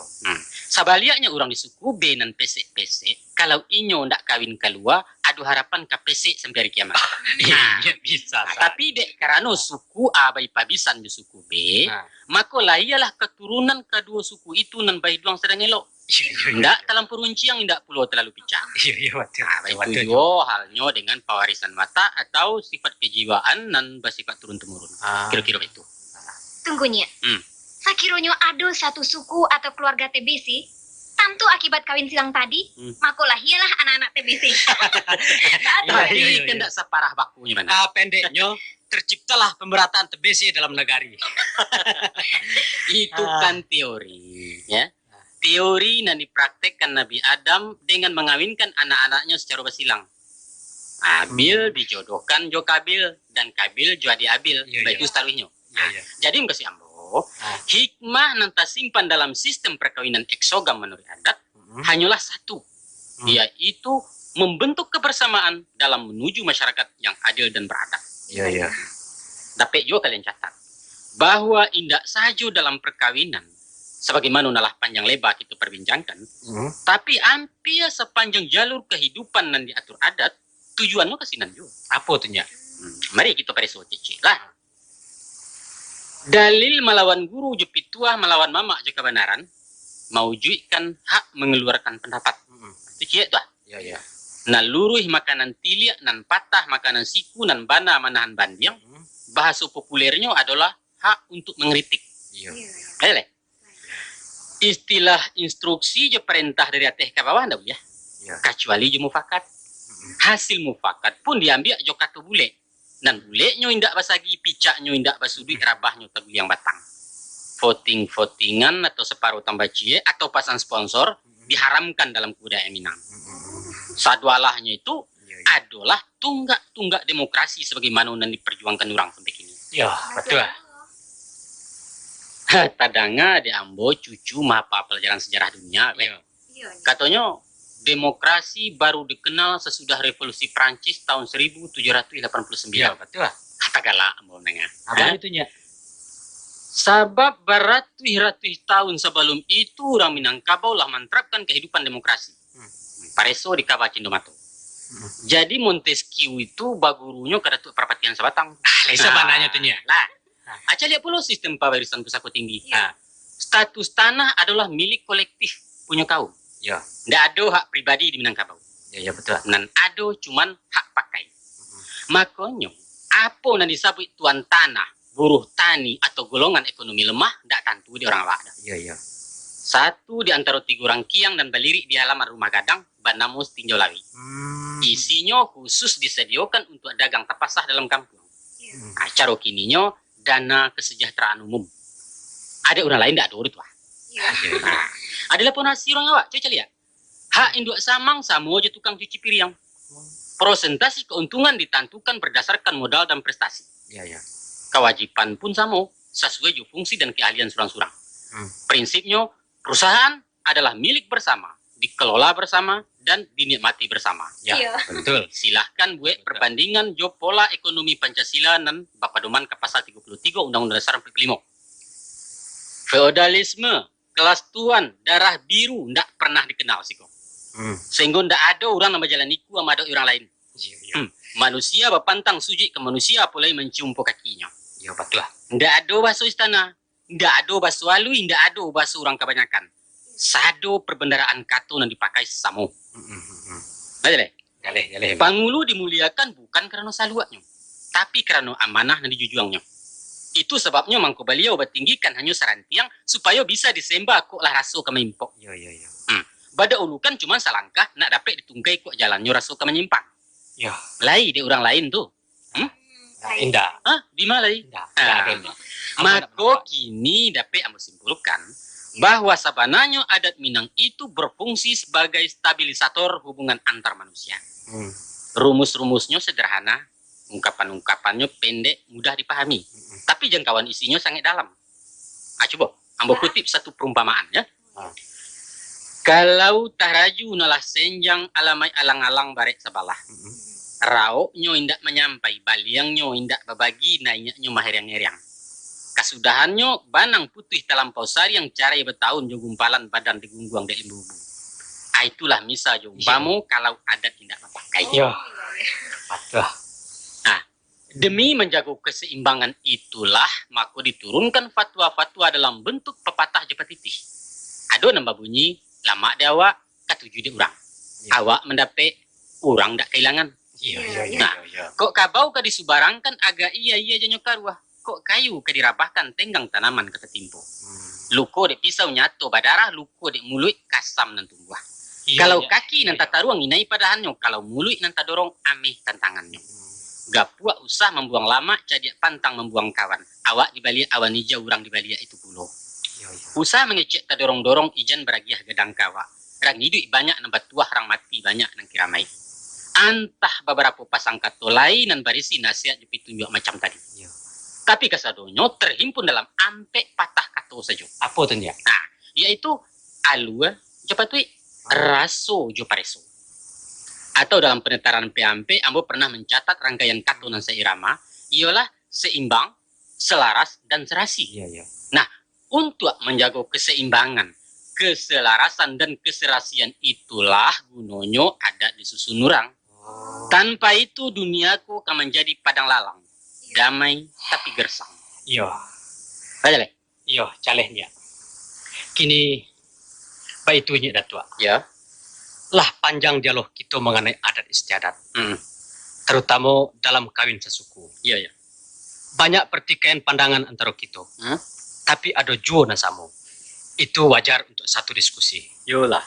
Sabaliaknya orang di suku B nan pesek-pesek, kalau inyo ndak kawin keluar, adu harapan ke pesek sampai hari kiamat. Iya bisa. Tapi dek karena suku A bayi pabisan di suku B, maka lah ialah keturunan kedua suku itu nan bahiduang sedang elok. Ndak dalam perunciang ndak perlu terlalu picah. Iya betul. Itu juga halnya dengan pewarisan mata atau sifat kejiwaan dan bersifat turun-temurun. Kira-kira itu. Tunggunya. Sakironyo ada satu suku atau keluarga TBC, tentu akibat kawin silang tadi, makulah ialah anak-anak TBC. Tapi kan ndak separah bakunya mana. Pendeknya terciptalah pemerataan TBC dalam negari. Itu kan teori, ya. Teori yang dipraktekkan Nabi Adam dengan mengawinkan anak-anaknya secara bersilang. Abil dijodohkan jo Kabil dan Kabil jadi Abil. Itu taruhnya. Jadi kasih ambo, hikmah yang tersimpan dalam sistem perkawinan eksogam menurut adat hanyalah satu, yaitu membentuk kebersamaan dalam menuju masyarakat yang adil dan beradab. Iya. Dapat juga kalian catat bahwa indak saja dalam perkawinan sebagaimana nalah panjang lebar kita perbincangkan, tapi hampir sepanjang jalur kehidupan yang diatur adat, tujuannya kesinan juga. Apa tuh nya? Mari kita periksa cicik lah. Dalil melawan guru jepitua melawan mama je kebenaran, mewujudkan hak mengeluarkan pendapat. Cicik tuh. Iya. Nah luruh makanan tiliak, nan patah makanan siku, nan bana manahan bandiang, bahasa populernya adalah hak untuk mengkritik. Iya. Boleh? Istilah instruksi je perintah dari atas ke bawah ndak ya? Kecuali je mufakat. Hasil mufakat pun diambil jo kata bule. Dan bulenya indak basagi, picaknya indak basudui, rabahnya tebu yang batang. Voting-votingan atau separuh tambah cie atau pasang sponsor diharamkan dalam kebudayaan Minang. Sadualahnya itu adalah tunggak demokrasi sebagaimana yang diperjuangkan orang sampai kini. Ya, betul. Tadanga di Ambo cucu mapa pelajaran sejarah dunia. Katanya demokrasi baru dikenal sesudah revolusi Prancis tahun 1789. Ya, betul. Kata galak Ambo nengah. Apa itunya? Sebab beratus-ratus tahun sebelum itu orang Minangkabau lah menerapkan kehidupan demokrasi. Pareso di Kaba Cindomato. Jadi Montesquieu itu bagurunya ke Datuk Perpatian Sabatang. Lesa mananya tuh nya? Lah. Aca lihat puluh sistem pewarisan pusako tinggi. Status tanah adalah milik kolektif punya kaum. Ya. Nggak ada hak pribadi di Minangkabau. Ya betul. Nan ada cuman hak pakai. Makanya apa yang disebut tuan tanah, buruh tani atau golongan ekonomi lemah ndak tentu di orang awak. Iya. Satu di antara tiga orang kiang dan balirik di halaman rumah gadang Banamos Tinjau Lawi. Isinya khusus disediakan untuk dagang tapasah dalam kampung. Acara kininya dana kesejahteraan umum. Ada orang lain tidak ada urut wah. Adalah ponasi orang awak. Coba lihat. Hak induk samang sama aja tukang cuci piring. Prosentasi keuntungan ditentukan berdasarkan modal dan prestasi. Iya. Kewajiban pun sama sesuai fungsi dan keahlian surang-surang. Prinsipnya perusahaan adalah milik bersama, dikelola bersama dan dinikmati bersama. Ya, betul. Silahkan buat perbandingan jo pola ekonomi Pancasila dan Bapadoman ke pasal 33 Undang-Undang Dasar 45. Feodalisme, kelas tuan, darah biru ndak pernah dikenal sih kok. Sehingga ndak ada orang yang berjalan iku sama ada orang lain. Manusia berpantang suji ke manusia mulai mencium kakinya. Ya betul. Ndak ada bahasa istana, ndak ada bahasa walui, ndak ada bahasa orang kebanyakan. Sado perbendaraan kato yang dipakai samo. Boleh? Pangulu dimuliakan bukan karena saluatnya, tapi karena amanah yang dijujuangnya. Itu sebabnya mangko beliau bertinggikan hanya sarantiang supaya bisa disembah kok lah raso kemimpok. Iya. Bada ulukan cuma salangkah nak dapat ditunggai kok jalannya raso kemenyimpang. Ya. Lai di orang lain tuh. Indah. Di mana lai? Indah. Maka kini dapat ambo simpulkan bahwa sabananya adat Minang itu berfungsi sebagai stabilisator hubungan antar manusia. Rumus-rumusnya sederhana, ungkapan-ungkapannya pendek, mudah dipahami. Tapi jangkauan isinya sangat dalam. Coba, ambo kutip satu perumpamaan ya. Kalau tahraju nalah senjang alamai alang-alang barek sabalah. Raoknyo indak menyampai, baliangnya indak babagi, naiknya maheriang-heriang. Kasudahannya banang putih talampau sari yang cara bertahun jo gumpalan badan digungguang dari bubu. Itulah misa jo umpamu kalau adat tidak pakai. Iya. Patah. Nah, demi menjaga keseimbangan itulah maka diturunkan fatwa-fatwa dalam bentuk pepatah jepatitih. Ada nambah bunyi lama dawa katuju di urang. Awak mendapat urang dak kehilangan. Iya. Nah, kok kabau ka disubarangkan agak iya janyo karuah. Kok kayu ka dirabahkan tenggang tanaman kata timpo. Luko dek pisau nyato badarah, luko dek mulut kasam nan tumbuh. Kalau kaki nan tata ruang inai padahannya, kalau mulut nan dorong ameh tantangannya. Gapua usah membuang lama, jadi pantang membuang kawan. Awak di balik awan hijau, urang di balik itu pulau. Usah mengecek tadorong-dorong ijan beragiah gedang kawa. Rang hidup banyak nampak tuah, rang mati banyak nang kiramai. Antah beberapa pasang katolai nan barisi nasihat jepi tunjuk macam tadi. Tapi kasadonyo terhimpun dalam ampek patah kato saja. Apa tuh ya? Nah, yaitu alua jopatui raso jopareso. Atau dalam penetaran PMP, Ambo pernah mencatat rangkaian kato nan seirama, ialah seimbang, selaras, dan serasi. Iya. Nah, untuk menjaga keseimbangan, keselarasan, dan keserasian itulah gunanya adat disusun orang. Tanpa itu duniaku akan menjadi padang lalang. Damai tapi gersang. Iya. Baca le. Iya, calehnya. Kini baitunya datua. Ya. Lah panjang dialog kita mengenai adat istiadat. Terutama dalam kawin sesuku. Iya. Banyak pertikaian pandangan antara kita. Tapi ada jua na samo. Itu wajar untuk satu diskusi. Yolah.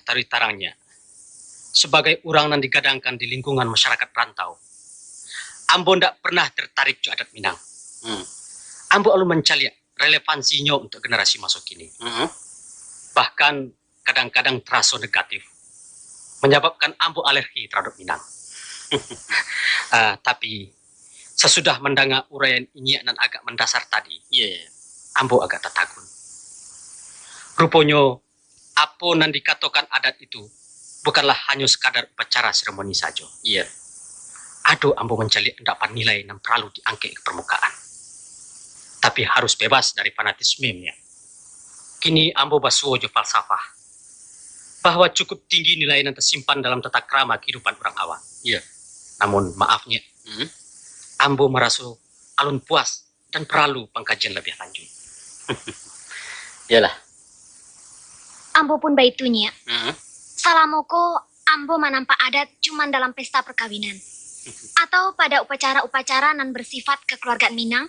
Tarik tarangnya. Sebagai orang yang digadangkan di lingkungan masyarakat rantau, Ambo ndak pernah tertarik ke adat Minang. Ambo lalu mencari relevansinya untuk generasi masuk kini. Bahkan kadang-kadang terasa negatif. Menyebabkan Ambo alergi terhadap Minang. Tapi sesudah mendengar uraian ini dan agak mendasar tadi, Ambo agak tertakun. Rupanya, apa yang dikatakan adat itu bukanlah hanya sekadar upacara seremoni saja. Iya. Aduh, Ambo mencari endapan nilai yang perlu diangkat ke permukaan. Tapi harus bebas dari fanatismenya. Kini Ambo basuh jo falsafah. Bahwa cukup tinggi nilai yang tersimpan dalam tata krama kehidupan orang awam. Iya. Namun maafnya, Ambo merasa alun puas dan perlu pengkajian lebih lanjut. Iyalah. Ambo pun baitunya. Salamoko Ambo menampak adat cuman dalam pesta perkawinan. Atau pada upacara-upacara nan bersifat kekeluargaan Minang,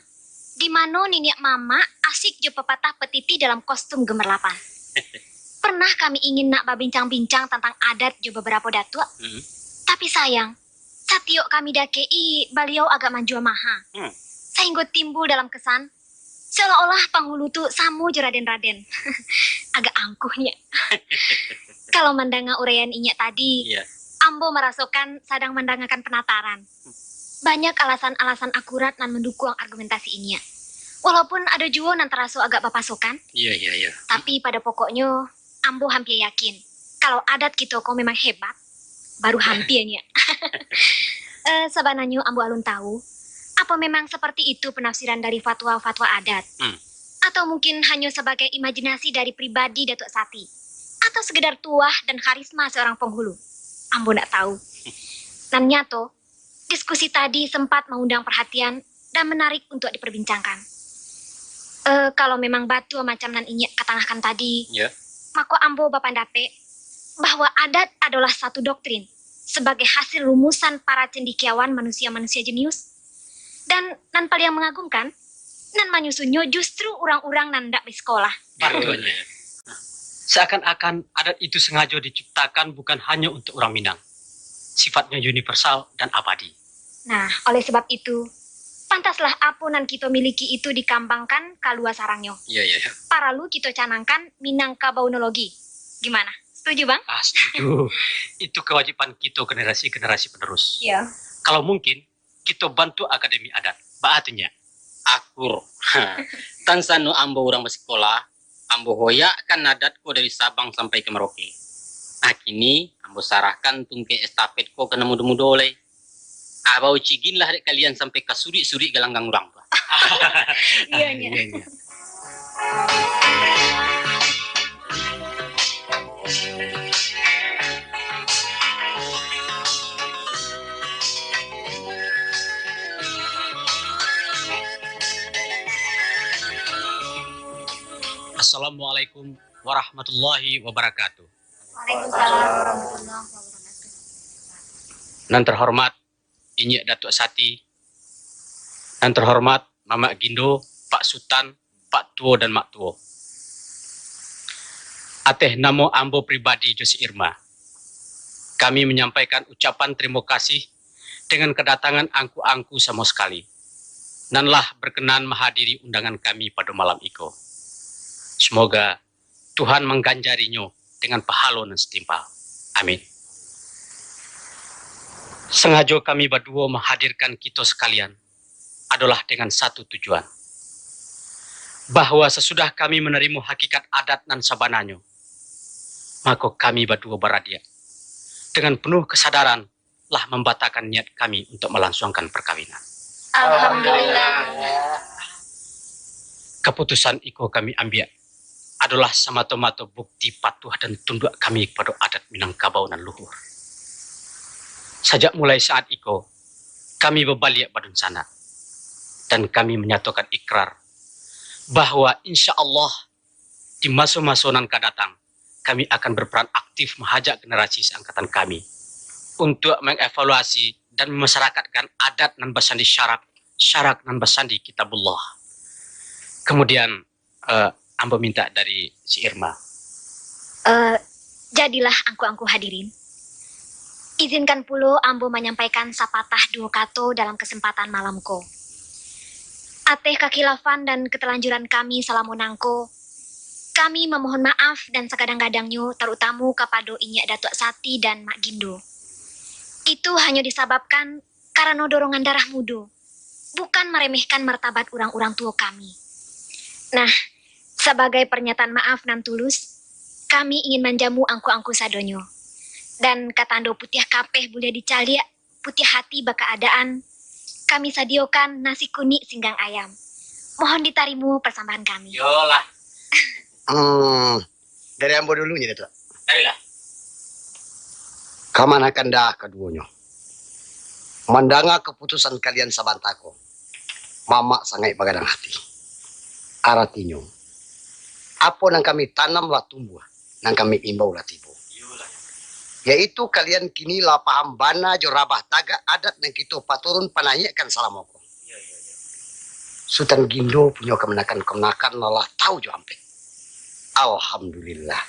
di mana nenek mama asik jo pepatah petiti dalam kostum gemerlapan. Pernah kami ingin nak berbincang-bincang tentang adat jo beberapa datuk, tapi sayang, satiok kami dakei beliau agak manjua maha. Sehingga timbul dalam kesan, seolah-olah penghulu tu samu jo raden-raden. Agak angkuhnya. Kalau mendengar uraian Inyak tadi, Ambo merasakan sedang mendengarkan penataran. Banyak alasan-alasan akurat dan mendukung argumentasi Inyak. Walaupun ada juga yang terasa agak bapasokan. Iya. Tapi pada pokoknya, Ambo hampir yakin. Kalau adat kita kau memang hebat, baru hampirnya. Sebenarnya Ambo alun tahu, apa memang seperti itu penafsiran dari fatwa-fatwa adat? Atau mungkin hanya sebagai imajinasi dari pribadi Datuk Sati? Atau sekedar tuah dan karisma seorang penghulu? Ambo tidak tahu. Dan nyato, diskusi tadi sempat mengundang perhatian dan menarik untuk diperbincangkan. Kalau memang batu macam nan Inyak katangahkan tadi, maka Ambo bapandape bahwa adat adalah satu doktrin sebagai hasil rumusan para cendekiawan manusia-manusia jenius. Dan nan paling mengagumkan, nan menyusunnya justru orang-orang nan ndak bersekolah. Betulnya. Seakan-akan adat itu sengaja diciptakan bukan hanya untuk orang Minang. Sifatnya universal dan abadi. Nah, oleh sebab itu, pantaslah apa nan kita miliki itu dikembangkan kalua sarangnya. Iya. Para lu kita canangkan Minangka Baunologi. Gimana? Setuju, Bang? Setuju. Itu kewajiban kita generasi-generasi penerus. Iya. Kalau mungkin, kita bantu Akademi Adat. Baatunya. Akur. Tansano Ambo orang bersekolah, ambo hoyakkan adatku dari Sabang sampai ke Merauke. Kini ambo sarahkan tungke estafet ko kena muda-muda oleh. Abau cigin lah dek kalian sampai ke suri-suri galanggang orang. Iya, Nya. Assalamualaikum warahmatullahi wabarakatuh. Waalaikumsalam warahmatullahi wabarakatuh. Nan terhormat Inyek Datuk Sati, nan terhormat Mamak Gindo, Pak Sultan, Pak Tuo dan Mak Tuo. Ateh namo ambo pribadi Josi Irma, kami menyampaikan ucapan terima kasih dengan kedatangan angku-angku sama sekali. Nanlah berkenan menghadiri undangan kami pada malam iko. Semoga Tuhan mengganjarinya dengan pahala dan setimpal. Amin. Sengaja kami berdua menghadirkan kita sekalian adalah dengan satu tujuan. Bahwa sesudah kami menerima hakikat adat dan sabananya, maka kami berdua beradia. Dengan penuh kesadaran lah membatalkan niat kami untuk melangsungkan perkawinan. Alhamdulillah. Keputusan iko kami ambil adalah semata-mata bukti patuh dan tunduk kami kepada adat Minangkabau dan luhur. Sejak mulai saat itu, kami berbalik badun sana. Dan kami menyatakan ikrar bahwa insya Allah di masa-masa nan akan datang, kami akan berperan aktif mengajak generasi seangkatan kami untuk mengevaluasi dan memasyarakatkan adat nan bersandi syarak nan bersandi kitabullah. Kemudian, ambo minta dari si Irma. Jadilah angku-angku hadirin. Izinkan pula ambo menyampaikan sapatah dua kato dalam kesempatan malamko. Ateh kekhilafan dan ketelanjuran kami salamunangko, kami memohon maaf dan sekadang-kadangnya terutama kepada Inyak Datuk Sati dan Mak Gindo. Itu hanya disebabkan karena dorongan darah muda, bukan meremehkan martabat orang-orang tua kami. Nah, sebagai pernyataan maaf nan tulus, kami ingin menjamu angku-angku sadonyo. Dan katando putih kapeh boleh dicaliak, putih hati keadaan, kami sadiokan nasi kuning singgang ayam. Mohon ditarimu persambahan kami. Yolah. Dari ambo dulunya, Datuk. Darilah. Kamanakan dah keduanya. Mandanga keputusan kalian sabantako. Mama sangat bagadang hati. Aratinya, apa yang kami tanam lah tumbuh, yang kami imbau lah tiba. Yaitu kalian kini lah paham bana jorabah taga adat yang kita paturun panahyakan salamoko. Sultan Gindo punya kemenakan lah tahu jo ampe. Alhamdulillah.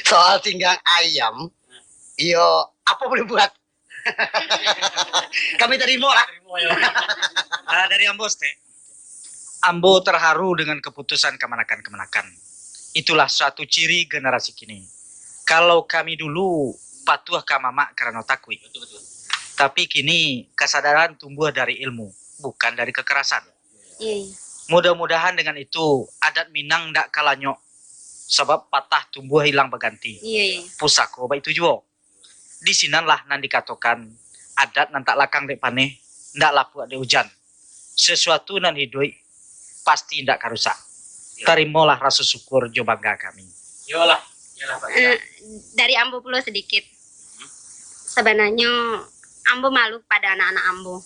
Soal tinggal ayam, iyo apa boleh buat? Kami terima lah. Dari Ambo, Ambo terharu dengan keputusan kemenakan-kemenakan. Itulah suatu ciri generasi kini. Kalau kami dulu patuh ke mama karena takwi. Betul. Tapi kini kesadaran tumbuh dari ilmu, bukan dari kekerasan. Iya. Mudah-mudahan dengan itu adat Minang ndak kalah nyok. Sebab patah tumbuh hilang berganti. Iya. Pusako baik tujuh. Di sinanlah nan dikatakan adat nan tak lakang dek paneh, ndak lapu de hujan. Sesuatu nan hidup pasti ndak karusak. Terimalah rasa syukur jo bangga kami. Yolah. Pak. Dari Ambo pula sedikit. Sebenarnya Ambo malu pada anak-anak Ambo.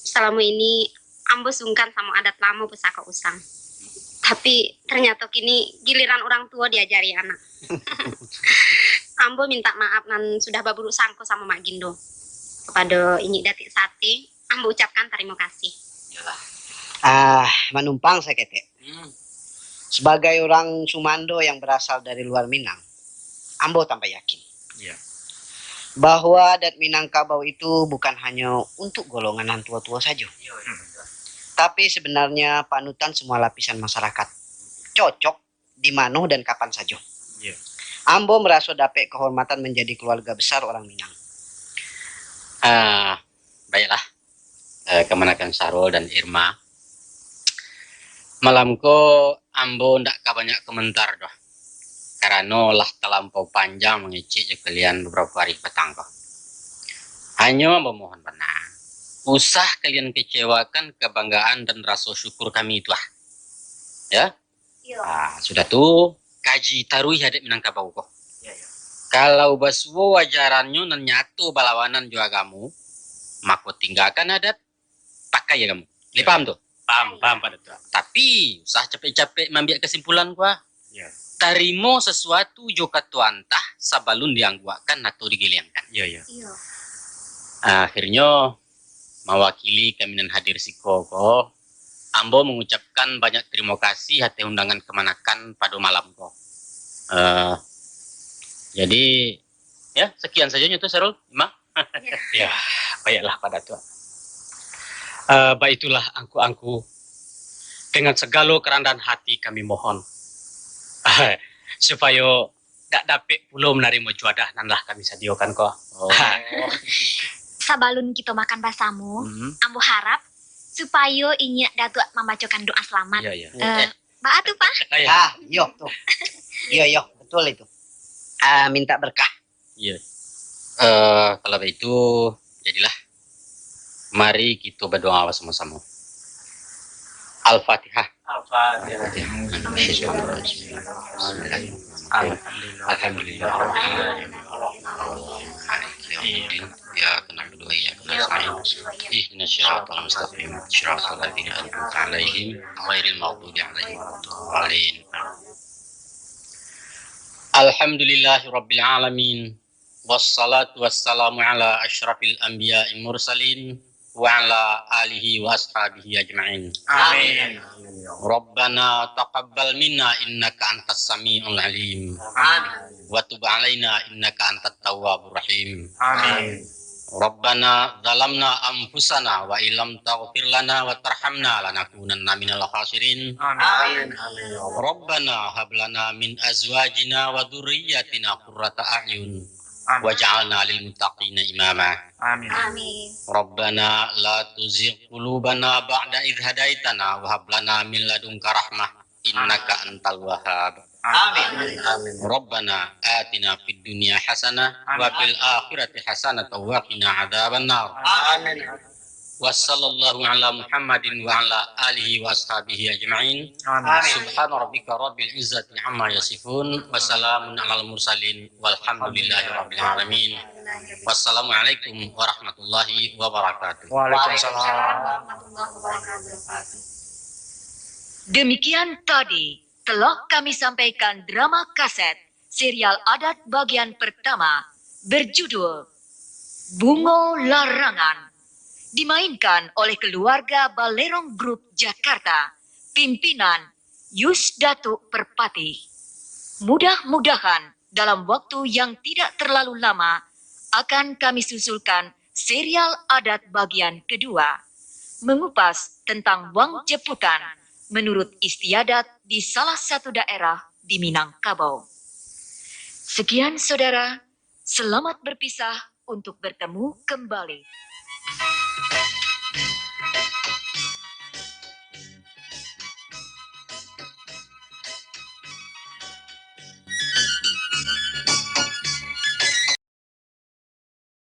Selama ini Ambo sungkan sama adat lama pusaka usang. Tapi ternyata kini giliran orang tua diajari anak. Ambo minta maaf nan sudah baburuk sangko sama Mak Gindo. Kepada Inyek Datuk Sati, Ambo ucapkan terima kasih. Menumpang saya kete. Sebagai orang Sumando yang berasal dari luar Minang, Ambo tambah yakin bahwa adat Minangkabau itu bukan hanya untuk golongan tua-tua saja. Tapi sebenarnya panutan semua lapisan masyarakat. Cocok di mana dan kapan saja. Ambo merasa dapat kehormatan menjadi keluarga besar orang Minang. Baiklah. Kemenakan Sarul dan Irma. Malam ko ambo ndak ka banyak komentar doh. Karena lah terlampau panjang mengecek kalian beberapa hari petang kok. Hanya memohon benar. Usah kalian kecewakan kebanggaan dan rasa syukur kami itu. Ya? Sudah tuh kaji taruh hadap Minangkabau kok. Kalau baswo wajarannya nan nyatu balawanan juga kamu, maka tinggalkan adat pakai ya kamu. Paham tuh? Paham pada tuh. Tapi usah capek-capek membiak kesimpulan gua. Tarimo sesuatu joka tuantah sabalun diangguakan atau digeliangkan. Iya. Akhirnya mewakili kaminan hadir sikoko, ambo mengucapkan banyak terima kasih atas undangan kemanakan pada malam ko. Jadi ya sekian saja itu Sarul, Ima. Ya, baiklah pada tuh. Baiklah angku-angku. Dengan segala kerendahan hati kami mohon. Supaya tak dapat pulau menerima juadah nanlah kami sediakan kok. Sabalun kita makan basamu, ambo harap supaya inyak datuk membacakan doa selamat. Iya. Pak tuh Pak. Yo tuh. Yo, betul itu. Minta berkah. Iya. Kalau begitu jadilah. Mari kita berdoa sama-sama. Al-Fatihah. Alhamdulillah. Ya kena berdoa ya kena sayang. Ihdinas siratal mustaqim. Siratal ladzina an'amta 'alaihim ghairil maghdubi 'alaihim waladdallin. Alhamdulillahirabbil alamin. Wassalatu wassalamu ala asyrafil anbiya'il mursalin wa ala alihi wa ashabihi ajma'in. Amin. Rabbana taqabbal minna innaka antas samiul alim. Amin. Wa tub alaina innaka antat tawwabur rahim. Amin. Rabbana zalamna anfusana wa illam taghfir lana wa tarhamna lanakunanna minal khasirin. Amin. Rabbana hab lana min azwajina wa dhurriyyatina qurrata a'yun waj'alna lil muttaqina imama. Amin. Rabbana la tuzigh qulubana ba'da idh hadaitana wa hab lana min ladunka rahmah innaka antal wahhab. Amin. Rabbana atina fid dunya hasanah wa fil akhirati hasanah wa qina adzabannar. Amin. Wassallallahu ala Muhammadin wa ala alihi wa ashabihi ajma'in. Subhana rabbika rabbil izzati amma yasifun wa salamun alal mursalin walhamdulillahi rabbil alamin. Wassalamualaikum warahmatullahi wabarakatuh. Waalaikumsalam. Demikian tadi telah kami sampaikan drama kaset serial adat bagian pertama berjudul Bungo Larangan, dimainkan oleh keluarga Balerong Group Jakarta, pimpinan Yus Datuk Perpati. Mudah-mudahan dalam waktu yang tidak terlalu lama akan kami susulkan serial adat bagian kedua, mengupas tentang Wang Jeputan menurut istiadat di salah satu daerah di Minangkabau. Sekian saudara, selamat berpisah untuk bertemu kembali.